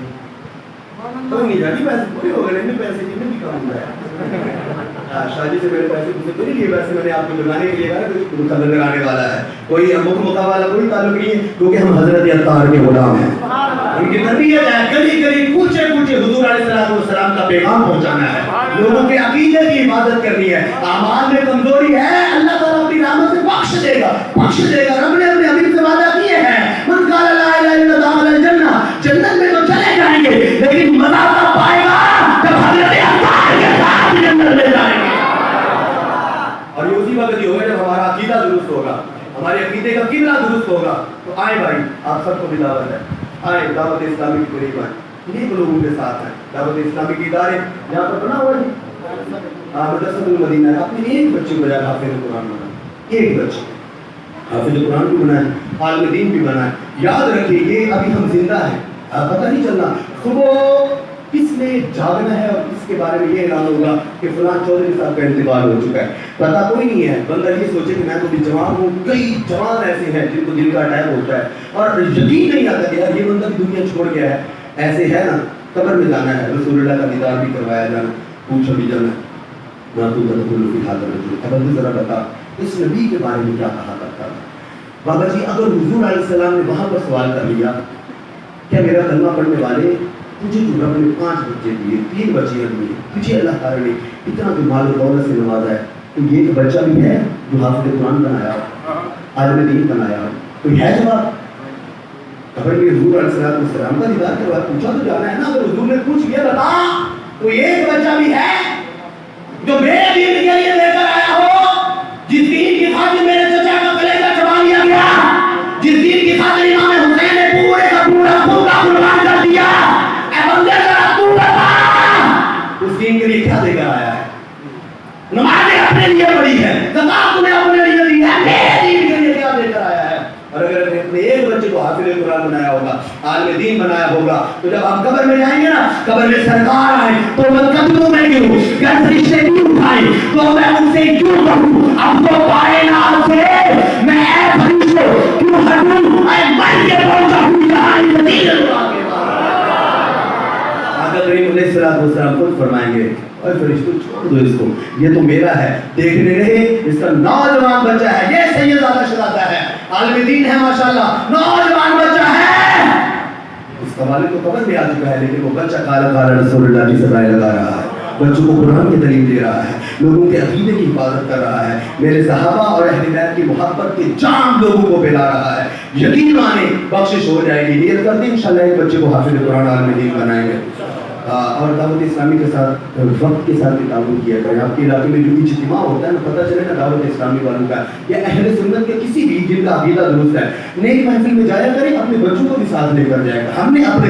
کوئی نہیں جاتی، پیسے پورے ہو گئے، نہیں پیسے کی نہیں کام ہوا ہے، شادی سے میرے پیسے مجھے تو نہیں لیے، ویسے میں نے آپ کو لگانے کے لیے کہا کہ کلر لگانے والا ہے، کوئی مکہ والا کوئی تعلق نہیں ہے، کیونکہ ہم حضرت عطار کے غلام ہیں، ان کی تربیت ہے، گلی گلی کوچے کوچے حضور علیہ السلام کا پیغام پہنچانا ہے، لوگوں کے عقیدے کی حفاظت کرنی ہے۔ اعمال میں کمزوری ہے، اللہ تعالیٰ اپنی رحمت سے بخش دے گا، بخش دے گا۔ رب نے اپنے حبیب سے وعدہ کیے ہیں، من قال لا الہ الا اللہ دخل الجنہ، جنت میں تو چلے جائیں گے لیکن مزہ تب پائے گا جب حضرت عطار کے ساتھ جنت میں جائیں گے، اور یہ اسی وقت ہی ہوگا جب ہمارا عقیدہ درست ہوگا، ہمارے عقیدے کا قبلہ درست ہوگا۔ تو آئے بھائی، آپ سب کو بھی دعوت ہے، آئے دعوت اسلامی کی قریب آئے، نیک لوگوں کے ساتھ ہیں، دعوت اسلامی کی ادارے یہاں پر بنا ہوا ہے، مدرسۃ المدینہ ہے، اپنے ایک بچے کو جائے حافظ قرآن بنائے، ایک بچے حافظ قرآن بھی بنائے، عالم دین بھی بنائے۔ یاد رکھیے یہ ابھی ہم زندہ ہیں، پتہ نہیں چلنا صبح کس نے جاگنا ہے اور اس کے بارے میں یہ اعلان ہوگا کہ فلاں چودھری صاحب کا انتقال ہو چکا ہے، پتہ کوئی نہیں ہے۔ بندہ یہ سوچے کہ میں تو بھی جوان ہوں، کئی جوان ایسے ہیں جن کو دل کا اٹیک ہوتا ہے اور یقین نہیں آتا کہ یار یہ بندہ بھی دنیا چھوڑ گیا ہے، ایسے ہے نا، قبر میں جانا ہے، رسول اللہ کا دیدار بھی کروایا جانا، پوچھا بھی جانا، نہ تو تدخل فی ھذا الرجل، اب ذرا بتا اس نبی کے بارے میں کیا کہا کرتا تھا۔ بابا جی اگر حضور علیہ السلام نے وہاں پر سوال کر لیا کہ میرا کلمہ پڑھنے والے تجھے جو رب نے 5 بچے دیے، 3 بچیاں دی، تجھے اللہ تعالیٰ نے اتنا تو مال و دولت سے نوازا ہے، تو یہ ایک بچہ بھی ہے جو حافظ قرآن بنایا ہو، عالم دین بنایا ہو، کوئی ہے جواب؟ خبر بھی حضور علیہ السلام کا دیدار کروا، پوچھا تو جانا ہے نا، اگر حضور نے پوچھ لیا بتا تو ایک بچہ بھی ہے، नमाजें अपने लिए पढ़ी है, ज़कात तुम्हें अपने लिए दी है, मेरे दीन के लिए क्या देकर आया है। और अगर अपने एक बच्चे को हाफिज़ कुरान बनाया होगा, आलिम दीन बनाया होगा, तो जब हम कब्र में जाएंगे ना, कब्र में सरकार आए तो मैं कदमों में गिरूं, घर फरिश्ते क्यों उठाए तो मैं उनसे क्यों कहूं, अब तो पाए ना से मैं ऐ फरिश्ते क्यों हटूं, मैं मर के पहुंचा हूं यहाँ मदीना के आका करीम अलैहिस्सलाम खुद फरमाएंगे, और फरिश्तों छोड़ दो इसको, ये तो मेरा है, देखने रहे इसका नौजवान बच्चा है, ये सैयद शहज़ादा है, आलिम दीन है माशाअल्लाह, नौजवान बच्चा है, उसका वालिद तो कब्र में आ चुका है, लेकिन वो बच्चा काला काला रसूलुल्लाह की सदाएं लगा रहा है, बच्चों को कुरान की तालीम दे रहा है, लोगों के अकीदे की हिफाजत कर रहा है, मेरे सहाबा और अहले बैत की मोहब्बत के जाम लोगों को पिला रहा है। यकीन माने बख्शिश हो जाएगी, नियत कर दी इंशाल्लाह एक बच्चे को हाफिज़ कुरान आलिम दीन बनाएंगे। और दावत इस्लामी के साथ वक्त के साथ भी ताउन किया करें। आपके इलाके में जो इज्तिमा होता है ना, पता चले ना दावत इस्लामी वालों का या अहले सुन्नत के किसी भी जिनका अकीदा दुरुस्त है, नेक महफिल में जाया करें, अपने बच्चों को भी साथ लेकर जाएगा। हमने अपने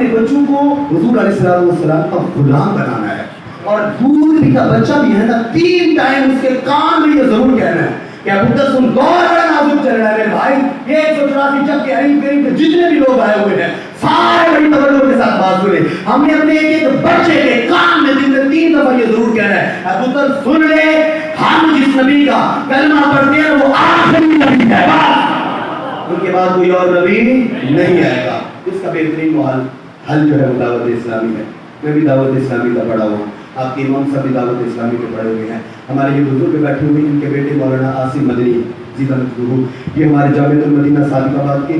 बच्चों को हुजूर अलैहिस्सलाम का गुलाम बनाना है, और दूध का बच्चा भी है ना, 3 टाइम उसके कान में ये जरूर कहना है क्या पुत्र सुन, बहुत बड़ा नाजुक चल रहा है मेरे भाई, ये 184 जब के हरीम करीम के जितने भी लोग आए हुए हैं सारे बड़ी तवज्जो के साथ बात सुने। हमने अपने एक बच्चे के कान में दिन में 3 दफा ये जरूर कहना है, पुत्र सुन ले, हम जिस नबी का कलमा पढ़ते हैं वो आखिरी नबी है, बस उनके बाद कोई और नबी नहीं आएगा। इसका बेहतरीन हल जो है वो दावत इस्लामी है। मैं भी दावत इस्लामी का पढ़ा हुआ, आपके इमाम साहब भी दावत इस्लामी के पढ़े हुए हैं, हमारे ये बुजुर्ग बैठे हुए हैं, इनके बेटे मौलाना आसिम मदनी ये हमारे जामिअतुल मदीना सादिकाबाद के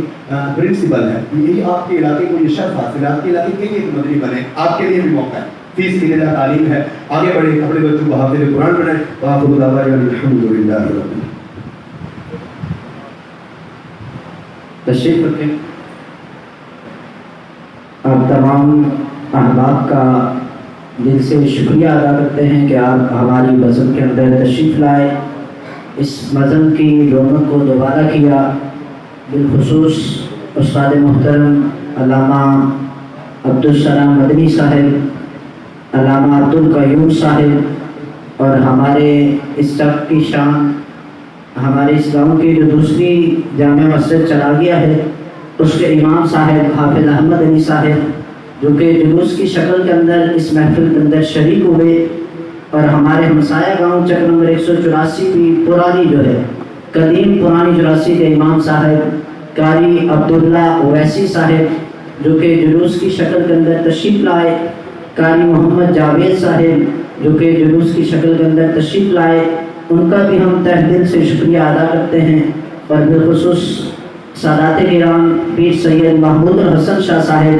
प्रिंसिपल है। यही आपके इलाके को ये शर्फ हासिल है, आपके इलाके के लिए मदनी बने, आपके लिए भी मौका है, फीस की तालीम है, आगे बढ़े, अपने बच्चों को हाफिज़ कुरान बनाए। तशरीफ रखें। आप तमाम अहबाब का दिल से शुक्रिया अदा करते हैं कि आप हमारी बज़म के अंदर तशरीफ़ लाए, इस बज़म की रौनक को दोबारा किया। बिलखुसूस उस्ताद मोहतरम अल्लामा अब्दुल सलाम मदनी साहिब, अल्लामा अब्दुल क़य्यूम साहिब, और हमारे इस सब की शान हमारे इस गाँव की जो दूसरी जामे मस्जिद चरागिया है उसके इमाम साहिब हाफिज़ अहमद अली साहिब, जो कि जुलूस की शक्ल के अंदर इस महफिल के अंदर शरीक हुए, और हमारे हमसाया गांव चक नंबर 184 की पुरानी जो है कदीम पुरानी 84 के इमाम साहिब कारी अब्दुल्ला ओवैसी साहिब, जो कि जुलूस की शक्ल के अंदर तशरीफ़ लाए, कारी मोहम्मद जावेद साहिब, जो कि जुलूस की शक्ल के अंदर तशरीफ़ लाए, उनका भी हम तहे दिल से शुक्रिया अदा करते हैं। और बिलखुसूस सादात किराम पीर सैयद महमूद हसन शाह साहिब,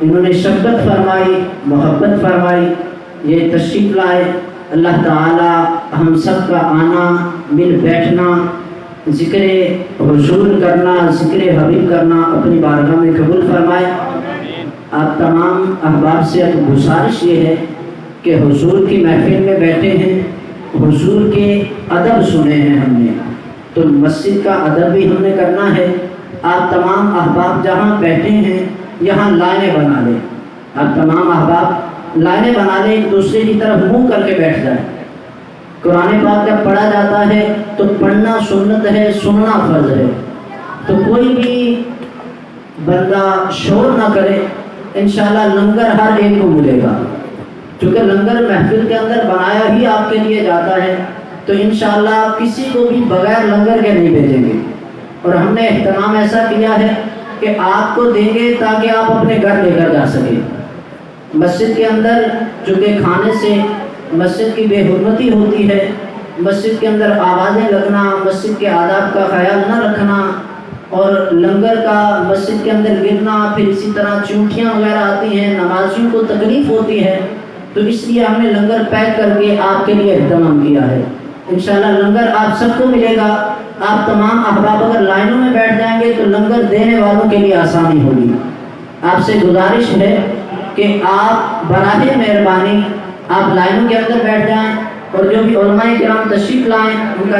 इन्होंने शफ़क़त फरमाई, मोहब्बत फरमाई, ये तशरीफ़ लाए। अल्लाह ताला हम सब का आना, मिल बैठना, ज़िक्र हुज़ूर करना, ज़िक्र हबीब करना अपनी बारगाह में कबूल फरमाए। आप तमाम अहबाब से अब गुजारिश ये है कि हुज़ूर की महफिल में बैठे हैं, हुज़ूर के अदब सुने हैं हमने, तो मस्जिद का अदब भी हमने करना है। आप तमाम अहबाब जहाँ बैठे हैं यहाँ लाइनें बना लें, आप तमाम अहबाब लाइनें बना लें, एक दूसरे की तरफ मुंह करके बैठ जाए। कुरान पाक जब पढ़ा जाता है तो पढ़ना सुन्नत है, सुनना फ़र्ज है, तो कोई भी बंदा शोर ना करे, इंशाल्लाह लंगर हर एक को मिलेगा, क्योंकि लंगर महफिल के अंदर बनाया ही आपके लिए जाता है, तो इंशाल्लाह किसी को भी बगैर लंगर के नहीं भेजेंगे। और हमने एहतमाम ऐसा किया है कि आपको देंगे ताकि आप अपने घर लेकर जा सकें। मस्जिद के अंदर चूँकि खाने से मस्जिद की बेहुरमती होती है, मस्जिद के अंदर आवाज़ें लगना, मस्जिद के आदाब का ख्याल न रखना, और लंगर का मस्जिद के अंदर गिरना, फिर इसी तरह चूंटियाँ वगैरह आती हैं, नमाजियों को तकलीफ़ होती है, तो इसलिए हमने लंगर पैक करके आपके लिए एहतमाम किया है। इंशाल्लाह लंगर आप सबको मिलेगा। आप तमाम अहबाब अगर लाइनों में बैठ जाएंगे तो लंगर देने वालों के लिए आसानी होगी। आपसे गुजारिश है कि आप बराहे मेहरबानी आप लाइनों के अंदर बैठ जाएं, और जो भी उलमाए किराम तशरीफ़ लाएं उनका